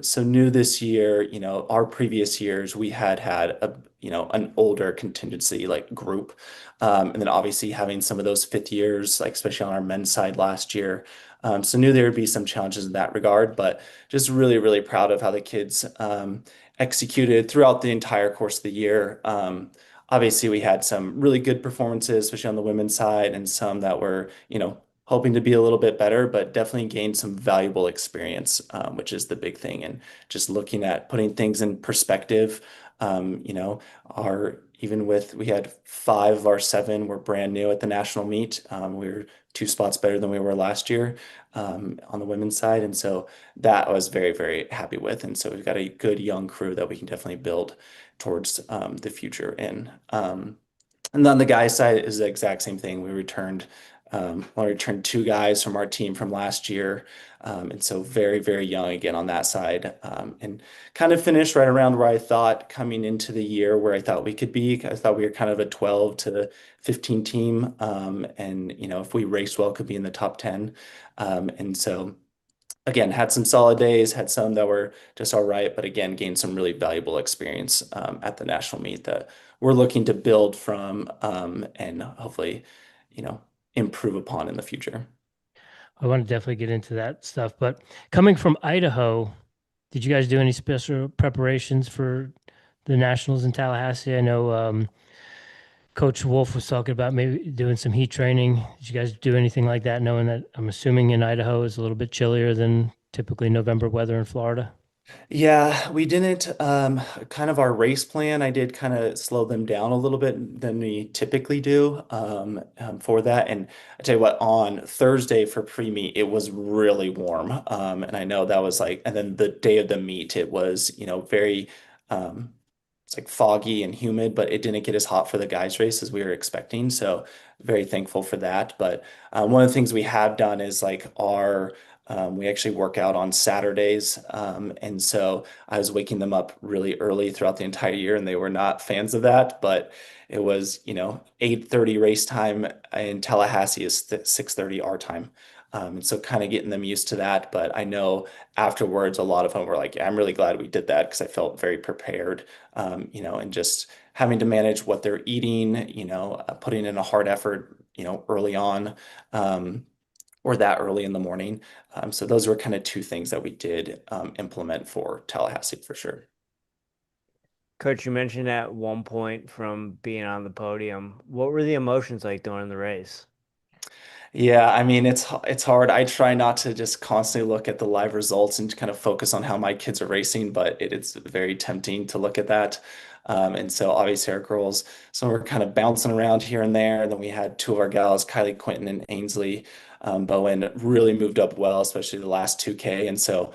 So new this year, our previous years we had an older contingency like group. And then obviously having some of those fifth years, like especially on our men's side last year. So knew there would be some challenges in that regard, but just really, really proud of how the kids executed throughout the entire course of the year. Obviously, we had some really good performances, especially on the women's side, and some that were, hoping to be a little bit better, but definitely gained some valuable experience, which is the big thing. And just looking at putting things in perspective, our even with we had 5 of our 7 were brand new at the national meet. We were 2 spots better than we were last year on the women's side, and so that I was very, very happy with. And so we've got a good young crew that we can definitely build towards the future in. And then the guys side is the exact same thing. We returned 2 guys from our team from last year. And so very, very young again on that side. And kind of finished right around where I thought coming into the year where I thought we could be. I thought we were kind of a 12 to 15 team. And, if we raced well, could be in the top 10. And so again, had some solid days, had some that were just all right, but again, gained some really valuable experience at the national meet that we're looking to build from and hopefully, you know, improve upon in the future. I want to definitely get into that stuff, but coming from Idaho, did you guys do any special preparations for the nationals in Tallahassee? I know Coach Wolf was talking about maybe doing some heat training. Did you guys do anything like that, knowing that I'm assuming in Idaho is a little bit chillier than typically November weather in Florida? Yeah, we didn't kind of our race plan. I did kind of slow them down a little bit than we typically do for that. And I tell you what, on Thursday for pre-meet, it was really warm. And I know that was like, and then the day of the meet, it was, very it's like foggy and humid, but it didn't get as hot for the guys' race as we were expecting. So very thankful for that. But one of the things we have done is like we actually work out on Saturdays. And so I was waking them up really early throughout the entire year, and they were not fans of that. But it was, 8:30 race time in Tallahassee is 6:30 our time. And so kind of getting them used to that. But I know afterwards, a lot of them were like, yeah, I'm really glad we did that because I felt very prepared, and just having to manage what they're eating, putting in a hard effort, early on, or that early in the morning. So those were kind of two things that we did implement for Tallahassee for sure. Coach, you mentioned at one point from being on the podium. What were the emotions like during the race? Yeah, I mean it's hard. I try not to just constantly look at the live results and kind of focus on how my kids are racing, but it's very tempting to look at that. And so obviously our girls, some were kind of bouncing around here and there. And then we had two of our gals, Kylie Quinton and Ainsley Bowen, really moved up well, especially the last 2K. And so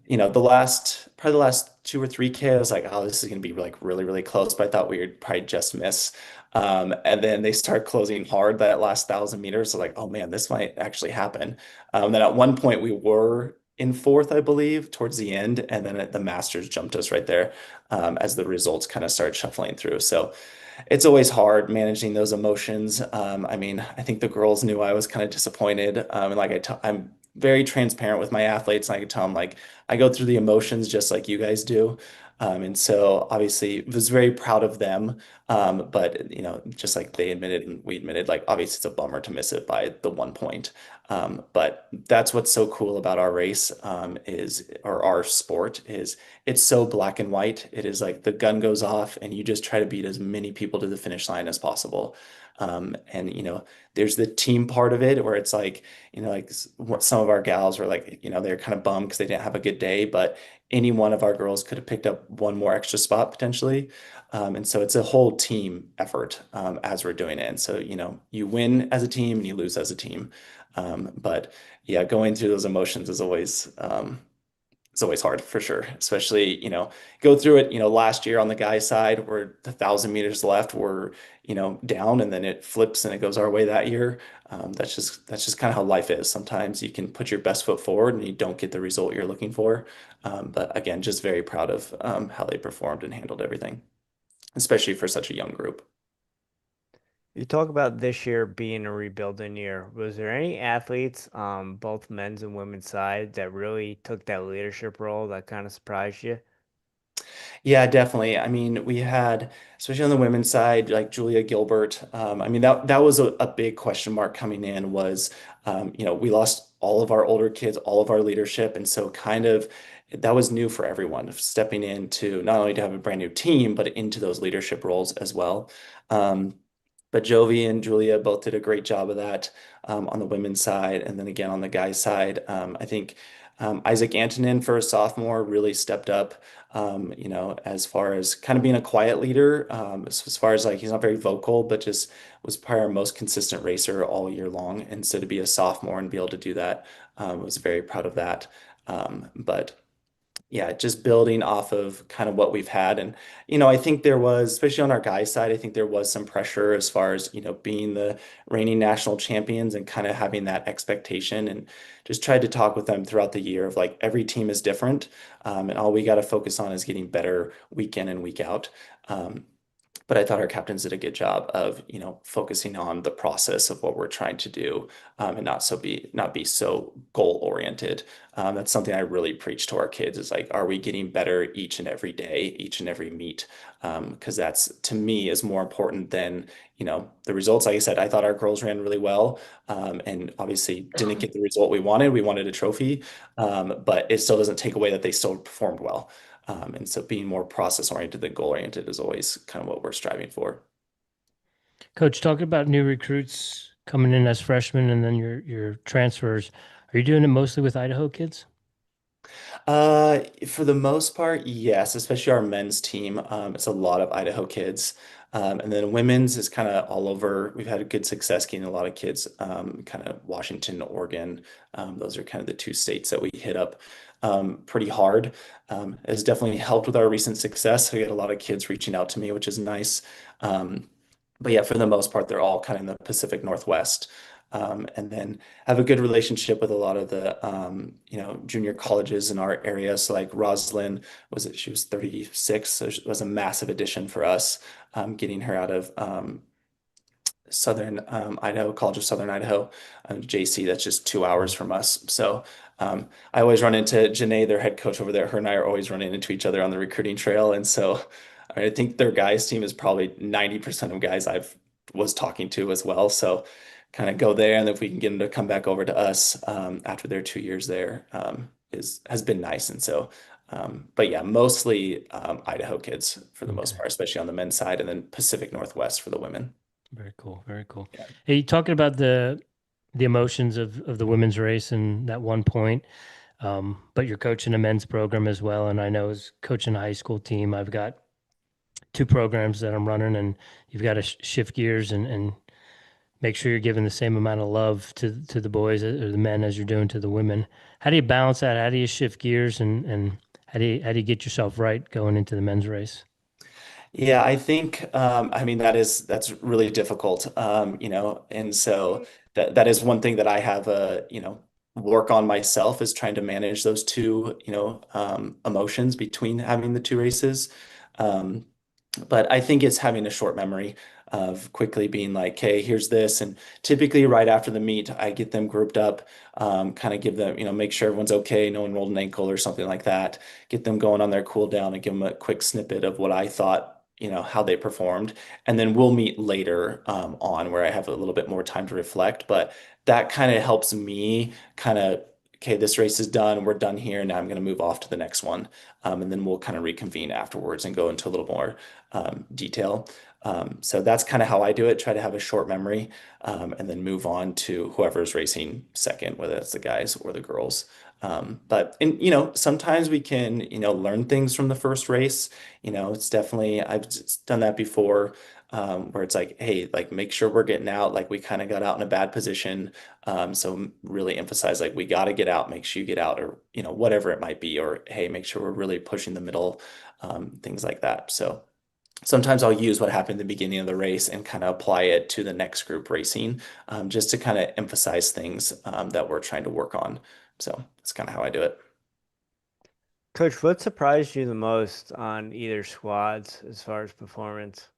probably the last 2 or 3K, I was like, oh, this is going to be like really, really close. But I thought we would probably just miss. And then they start closing hard that last 1,000 meters. So like, oh man, this might actually happen. Then at one point we were in fourth, I believe, towards the end. And then the Masters jumped us right there as the results kind of started shuffling through. So it's always hard managing those emotions. I mean, I think the girls knew I was kind of disappointed. And like I'm very transparent with my athletes, and I could tell them like I go through the emotions just like you guys do. And so obviously was very proud of them. But just like they admitted and we admitted, like obviously it's a bummer to miss it by the 1 point. But that's what's so cool about our race, or our sport is it's so black and white. It is like the gun goes off and you just try to beat as many people to the finish line as possible. And there's the team part of it where it's like, some of our gals were like, they're kind of bummed because they didn't have a good day, but any one of our girls could have picked up one more extra spot potentially. And so it's a whole team effort as we're doing it. And so, you win as a team and you lose as a team. But yeah, going through those emotions is always it's always hard for sure, especially, go through it, last year on the guy side where the 1,000 meters left were, down and then it flips and it goes our way that year. That's just kind of how life is. Sometimes you can put your best foot forward and you don't get the result you're looking for. But again, just very proud of how they performed and handled everything, especially for such a young group. You talk about this year being a rebuilding year. Was there any athletes, both men's and women's side, that really took that leadership role that kind of surprised you? Yeah, definitely. I mean, we had, especially on the women's side, like Julia Gilbert. I mean, that was a big question mark coming in was, we lost all of our older kids, all of our leadership. And so kind of that was new for everyone, stepping into not only to have a brand new team, but into those leadership roles as well. But Jovi and Julia both did a great job of that on the women's side. And then again, on the guys' side, I think Isaac Antonin for a sophomore really stepped up, as far as kind of being a quiet leader, as far as like he's not very vocal, but just was probably our most consistent racer all year long. And so to be a sophomore and be able to do that, was very proud of that. But yeah, just building off of kind of what we've had. And, I think there was, especially on our guys' side, I think there was some pressure as far as, being the reigning national champions and kind of having that expectation and just tried to talk with them throughout the year of like every team is different. And all we got to focus on is getting better week in and week out. But I thought our captains did a good job of, focusing on the process of what we're trying to do, and not be so goal oriented. That's something I really preach to our kids is like, are we getting better each and every day, each and every meet? Because that's to me is more important than, the results. Like I said, I thought our girls ran really well, and obviously didn't get the result we wanted. We wanted a trophy, but it still doesn't take away that they still performed well. And so being more process oriented than goal oriented is always kind of what we're striving for. Coach, talking about new recruits coming in as freshmen and then your transfers, are you doing it mostly with Idaho kids? For the most part, yes, especially our men's team. It's a lot of Idaho kids. And then women's is kind of all over. We've had a good success getting a lot of kids, kind of Washington, Oregon. Those are kind of the two states that we hit up pretty hard. It's definitely helped with our recent success. We get a lot of kids reaching out to me, which is nice. But yeah, for the most part, they're all kind of in the Pacific Northwest. And then have a good relationship with a lot of the junior colleges in our area. So like Roslyn she was 36, so it was a massive addition for us, getting her out of Southern Idaho, College of Southern Idaho, JC. That's just 2 hours from us. So I always run into Janae, their head coach over there. Her and I are always running into each other on the recruiting trail, and so I mean, I think their guys team is probably 90% of guys I've was talking to as well. So kind of go there, and if we can get them to come back over to us after their 2 years there, is has been nice. And so, but yeah, mostly Idaho kids for the most Okay. part, especially on the men's side, and then Pacific Northwest for the women. Very cool. Very cool. Yeah. Hey, talking about the emotions of the women's race and that one point, but you're coaching a men's program as well. And I know as coaching a high school team, I've got two programs that I'm running, and you've got to shift gears and make sure you're giving the same amount of love to the boys or the men as you're doing to the women. How do you balance that? How do you shift gears and how do you get yourself right going into the men's race? Yeah, I think I mean that's really difficult. And so that is one thing that I have work on myself is trying to manage those two, emotions between having the two races. Um, but I think it's having a short memory of quickly being like, hey, here's this. And typically right after the meet, I get them grouped up, kind of give them, make sure everyone's okay, no one rolled an ankle or something like that, get them going on their cool down and give them a quick snippet of what I thought, how they performed. And then we'll meet later on where I have a little bit more time to reflect. But that kind of helps me kind of, okay, this race is done. We're done here. Now I'm going to move off to the next one. And then we'll kind of reconvene afterwards and go into a little more detail. So that's kind of how I do it, try to have a short memory, and then move on to whoever's racing second, whether it's the guys or the girls. Sometimes we can, learn things from the first race. It's definitely, done that before, where it's like, hey, like make sure we're getting out. Like we kind of got out in a bad position. So really emphasize like we got to get out, make sure you get out, or, whatever it might be, or hey, make sure we're really pushing the middle, things like that. So sometimes I'll use what happened at the beginning of the race and kind of apply it to the next group racing, just to kind of emphasize things that we're trying to work on. So that's kind of how I do it. Coach, what surprised you the most on either squads as far as performance?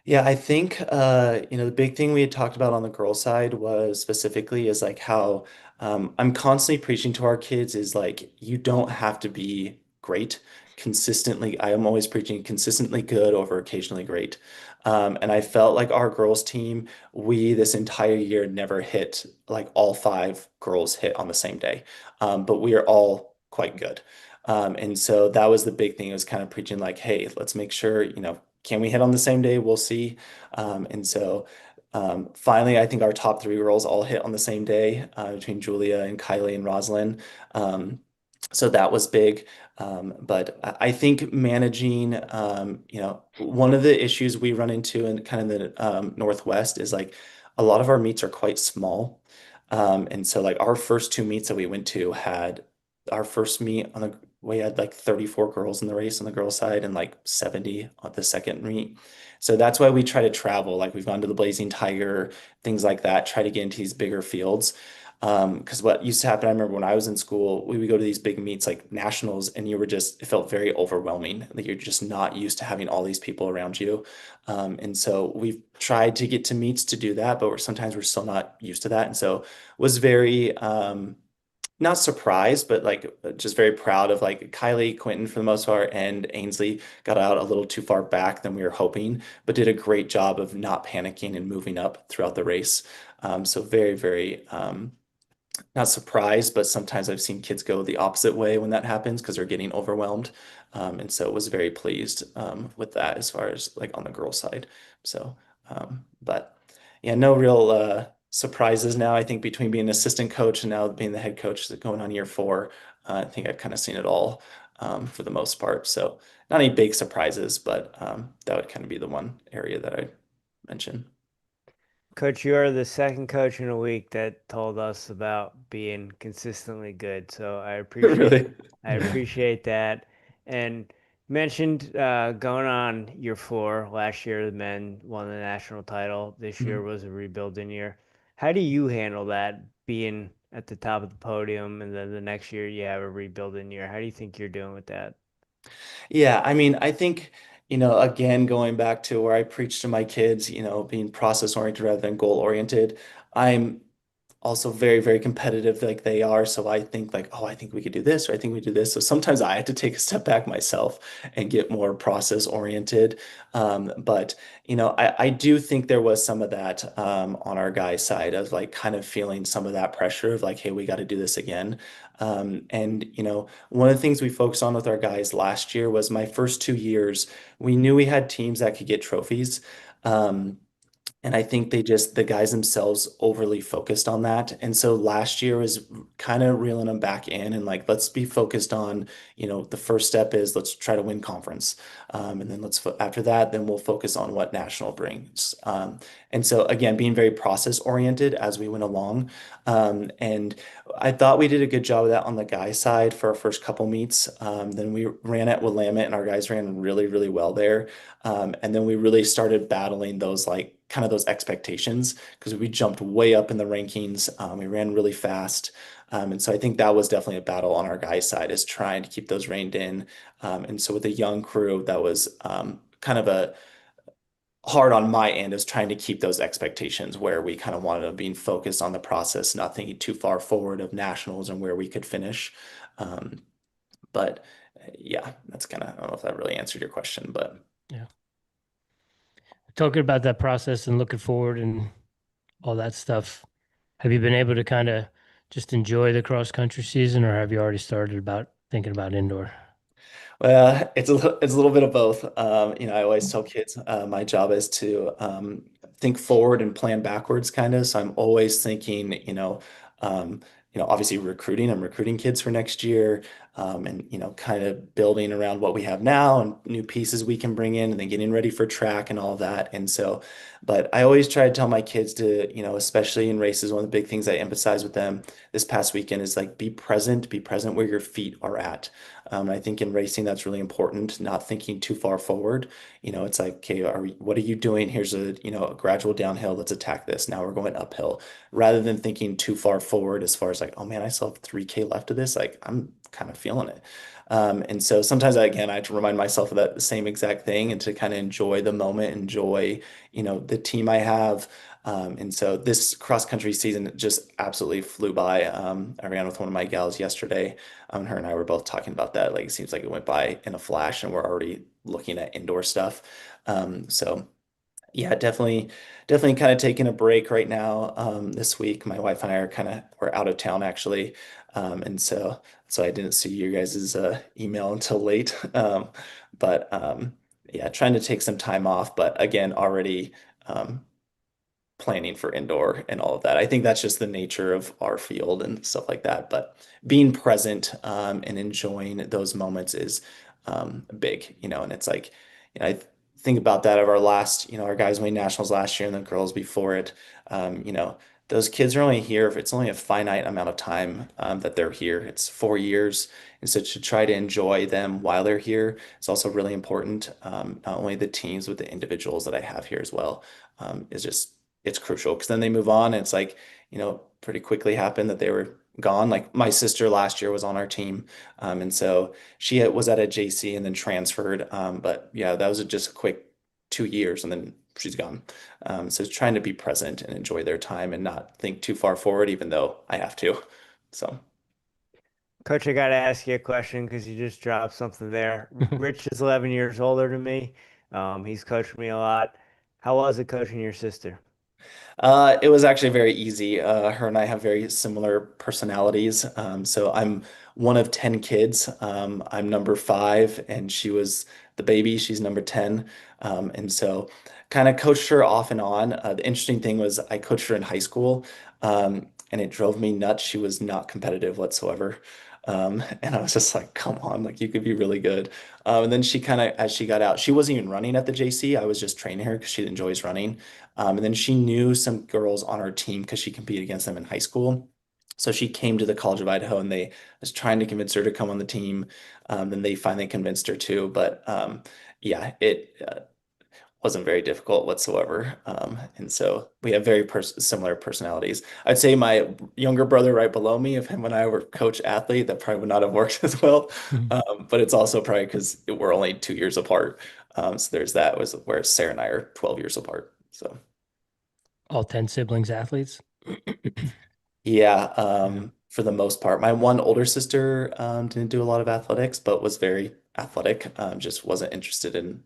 Yeah, I think the big thing we had talked about on the girl side was specifically is like how I'm constantly preaching to our kids is like you don't have to be great consistently. I am always preaching consistently good over occasionally great. And I felt like our girls team, we this entire year never hit like all five girls hit on the same day. But we are all quite good. And so that was the big thing. It was kind of preaching like, hey, let's make sure, can we hit on the same day? We'll see. Finally, I think our top three girls all hit on the same day between Julia and Kylie and Rosalind. So that was big. But I think managing, one of the issues we run into in kind of the Northwest is like a lot of our meets are quite small. And so like our first two meets that we went to had our first meet we had like 34 girls in the race on the girls side and like 70 on the second meet. So that's why we try to travel. Like we've gone to the Blazing Tiger, things like that, try to get into these bigger fields. Because what used to happen, I remember when I was in school, we would go to these big meets like nationals, and it felt very overwhelming. Like you're just not used to having all these people around you. And so we've tried to get to meets to do that, but sometimes we're still not used to that. And so was very not surprised, but like just very proud of like Kylie, Quentin for the most part, and Ainsley got out a little too far back than we were hoping, but did a great job of not panicking and moving up throughout the race. So very, very not surprised, but sometimes I've seen kids go the opposite way when that happens because they're getting overwhelmed. And so was very pleased with that as far as like on the girl side. So, but yeah, no real surprises now. I think between being an assistant coach and now being the head coach going on year four, I think I've kind of seen it all for the most part. So not any big surprises, but that would kind of be the one area that I mentioned. Coach, you are the second coach in a week that told us about being consistently good. So I appreciate Really? I appreciate that. And you mentioned going on year four. Last year, the men won the national title. This year was a rebuilding year. How do you handle that, being at the top of the podium, and then the next year you have a rebuilding year? How do you think you're doing with that? Yeah, I mean, I think, again, going back to where I preach to my kids, being process oriented rather than goal oriented, I'm also very, very competitive like they are. So I think like, oh, I think we could do this, or I think we do this. So sometimes I have to take a step back myself and get more process oriented. But I do think there was some of that on our guys' side of like kind of feeling some of that pressure of like, hey, we got to do this again. And one of the things we focused on with our guys last year was my first 2 years, we knew we had teams that could get trophies. Um, and I think the guys themselves overly focused on that. And so last year was kind of reeling them back in and like, let's be focused on, the first step is let's try to win conference. And then after that, then we'll focus on what national brings. And so again, being very process oriented as we went along. And I thought we did a good job of that on the guy side for our first couple meets. Then we ran at Willamette and our guys ran really, really well there. And then we really started battling those like kind of those expectations because we jumped way up in the rankings. We ran really fast. And so I think that was definitely a battle on our guys' side is trying to keep those reined in. And so with a young crew, that was kind of a hard on my end is trying to keep those expectations where we kind of wanted to be focused on the process, not thinking too far forward of nationals and where we could finish. But yeah, that's kind of, I don't know if that really answered your question, but Yeah. Talking about that process and looking forward and all that stuff, have you been able to kind of just enjoy the cross country season, or have you already started about thinking about indoor? well, it's a little bit of both. I always tell kids my job is to think forward and plan backwards, kind of. So I'm always thinking, obviously recruiting. I'm recruiting kids for next year, and kind of building around what we have now and new pieces we can bring in, and then getting ready for track and all of that. And so, but I always try to tell my kids to, especially in races, one of the big things I emphasize with them this past weekend is like be present where your feet are at. I think in racing, that's really important, not thinking too far forward. It's like, okay, what are you doing? Here's a gradual downhill. Let's attack this. Now we're going uphill rather than thinking too far forward as far as like, oh man, I still have 3K left of this. Like I'm kind of feeling it. And so sometimes again, I have to remind myself of that same exact thing and to kind of enjoy the moment, enjoy, the team I have. And so this cross country season just absolutely flew by. I ran with one of my gals yesterday. Her and I were both talking about that. Like it seems like it went by in a flash, and we're already looking at indoor stuff. So yeah, definitely kind of taking a break right now. This week, my wife and I we're out of town actually, and so I didn't see you guys' email until late. But yeah, trying to take some time off, but again, already. Planning for indoor and all of that. I think that's just the nature of our field and stuff like that. But being present and enjoying those moments is big, and it's like, I think about that of our last, our guys winning nationals last year and the girls before it. Those kids are only here if it's only a finite amount of time that they're here. It's 4 years. And so to try to enjoy them while they're here is also really important. Not only the teams, but the individuals that I have here as well is just it's crucial because then they move on and it's like, pretty quickly happened that they were gone. Like my sister last year was on our team. And so she was at a JC and then transferred. But yeah, that was just a quick 2 years and then she's gone. So trying to be present and enjoy their time and not think too far forward, even though I have to. So. Coach, I got to ask you a question because you just dropped something there. Rich is 11 years older than me. He's coached me a lot. How was it coaching your sister? It was actually very easy. Her and I have very similar personalities. So I'm one of 10 kids. I'm number five, and she was the baby. She's number 10. And so kind of coached her off and on. The interesting thing was I coached her in high school, and it drove me nuts. She was not competitive whatsoever. And I was just like, come on, like you could be really good. And then she kind of, as she got out, she wasn't even running at the JC. I was just training her because she enjoys running. And then she knew some girls on our team because she competed against them in high school. So she came to the College of Idaho and they was trying to convince her to come on the team. Then they finally convinced her to. But yeah, it wasn't very difficult whatsoever. And so we have very similar personalities. I'd say my younger brother right below me, if him and I were coach athlete, that probably would not have worked as well. But it's also probably because we're only 2 years apart. So there's that was where Sarah and I are 12 years apart. So All 10 siblings athletes? Yeah, for the most part. My one older sister didn't do a lot of athletics, but was very athletic. Just wasn't interested in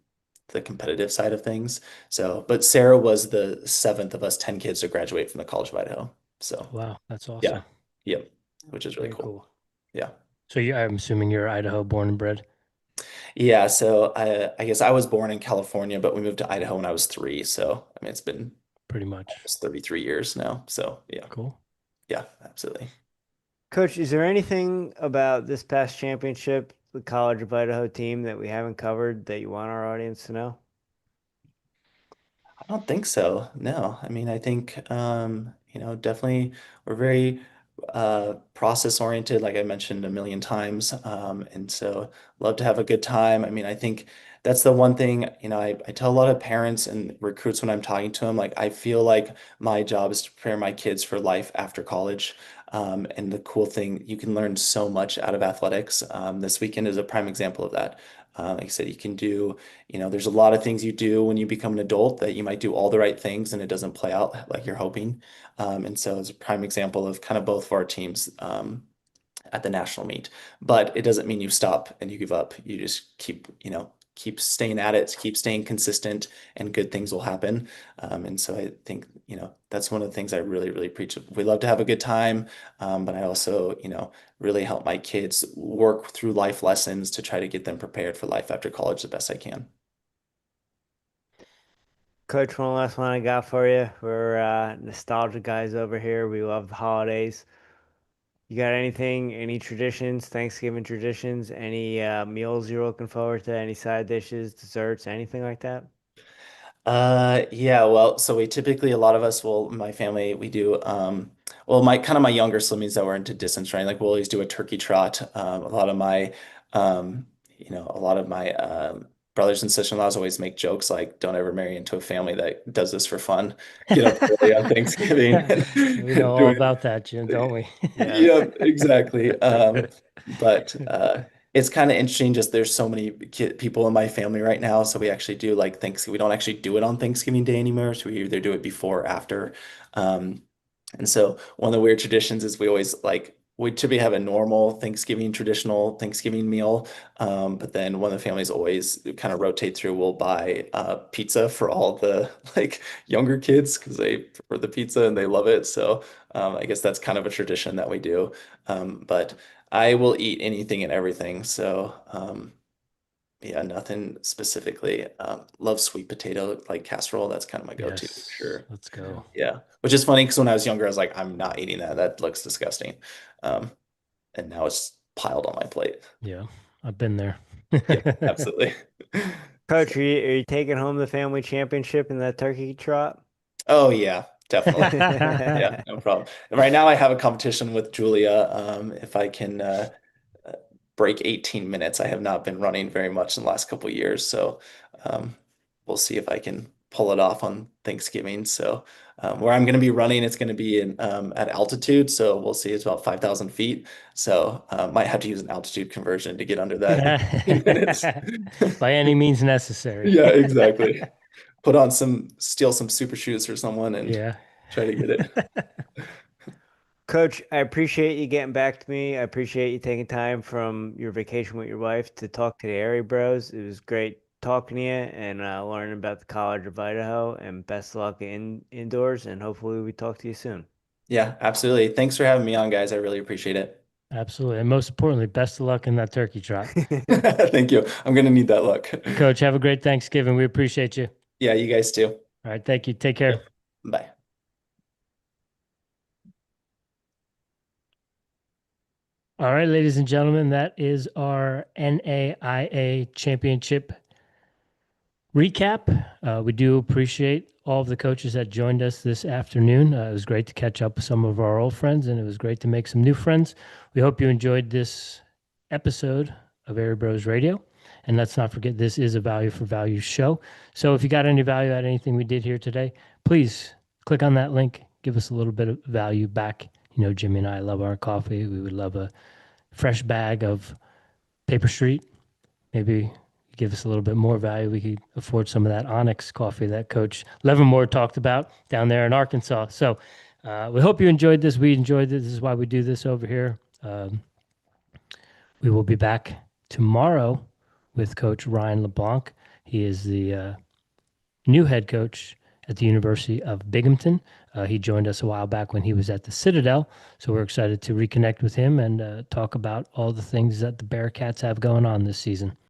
the competitive side of things. So, but Sarah was the seventh of us 10 kids to graduate from the College of Idaho. So, Wow, that's yeah, awesome. yep, which is really Very cool. cool. Yeah. So I'm assuming you're Idaho born and bred. Yeah, so I guess I was born in California, but we moved to Idaho when I was 3. So, I mean, it's been Pretty much. almost 33 years now. So, yeah, Cool. yeah, absolutely. Coach, is there anything about this past championship, the College of Idaho team, that we haven't covered that you want our audience to know? I don't think so. No. I mean, I think definitely we're very process oriented, like I mentioned a million times. And so love to have a good time. I mean, I think that's the one thing, I tell a lot of parents and recruits when I'm talking to them, like I feel like my job is to prepare my kids for life after college. And the cool thing, you can learn so much out of athletics. This weekend is a prime example of that. Like I said, you can do there's a lot of things you do when you become an adult that you might do all the right things and it doesn't play out like you're hoping. And so it's a prime example of kind of both of our teams at the national meet. But it doesn't mean you stop and you give up. You just keep staying at it, keep staying consistent, and good things will happen. And so I think, that's one of the things I really, really preach. We love to have a good time, but I also, really help my kids work through life lessons to try to get them prepared for life after college the best I can. Coach, one last one I got for you. We're nostalgia guys over here. We love the holidays. You got anything, any traditions, Thanksgiving traditions, any meals you're looking forward to, any side dishes, desserts, anything like that? Yeah, well, so we typically, a lot of us will, my family, we do, well, my younger siblings that were into distance running, like we'll always do a turkey trot. Um, a lot of my brothers and sister-in-laws always make jokes like, don't ever marry into a family that does this for fun. Get up early on Thanksgiving We know and all do about that, Jim, don't we? Yeah, exactly. But it's kind of interesting. Just there's so many people in my family right now, so we actually do like Thanksgiving. We don't actually do it on Thanksgiving Day anymore, so we either do it before or after. Um, and so one of the weird traditions is we always like we typically have a normal Thanksgiving traditional Thanksgiving meal, but then one of the families always kind of rotate through. We'll buy pizza for all the like younger kids because they prefer the pizza and they love it. So I guess that's kind of a tradition that we do. But I will eat anything and everything. So yeah, nothing specifically. Love sweet potato like casserole. That's kind of my go-to for Yes, sure. let's go. Yeah, which is funny because when I was younger, I was like, I'm not eating that. That looks disgusting. Um, and now it's piled on my plate. Yeah, I've been there. Yeah, absolutely. Coach, are you taking home the family championship in that turkey trot? Oh yeah, definitely. Yeah, no problem. Right now I have a competition with Julia. If I can break 18 minutes. I have not been running very much in the last couple of years, so we'll see if I can pull it off on Thanksgiving. So where I'm going to be running, it's going to be in at altitude, so we'll see. It's about 5,000 feet, so might have to use an altitude conversion to get under that in 18 minutes. By any means necessary. Yeah, exactly. Steal some super shoes for someone and Yeah. try to get it. Coach, I appreciate you getting back to me. I appreciate you taking time from your vacation with your wife to talk to the Airey Bros. It was great talking to you and learning about the College of Idaho. And best of luck indoors. And hopefully we talk to you soon. Yeah, absolutely. Thanks for having me on, guys. I really appreciate it. Absolutely. And most importantly, best of luck in that turkey trot. Thank you. I'm going to need that luck. Coach, have a great Thanksgiving. We appreciate you. Yeah, you guys too. All right. Thank you. Take care. Yep. Bye. All right, ladies and gentlemen, that is our NAIA Championship recap. We do appreciate all of the coaches that joined us this afternoon. It was great to catch up with some of our old friends, and it was great to make some new friends. We hope you enjoyed this episode of Airey Bros Radio. And let's not forget, this is a value for value show. So if you got any value out of anything we did here today, please click on that link. Give us a little bit of value back. You know, Jimmy and I love our coffee. We would love a fresh bag of Paper Street. Maybe give us a little bit more value. We could afford some of that Onyx coffee that Coach Levermore talked about down there in Arkansas. So We hope you enjoyed this. We enjoyed this. This is why we do this over here. We will be back tomorrow with Coach Ryan LeBlanc. He is the new head coach at the University of Binghamton. He joined us a while back when he was at the Citadel. So we're excited to reconnect with him and talk about all the things that the Bearcats have going on this season.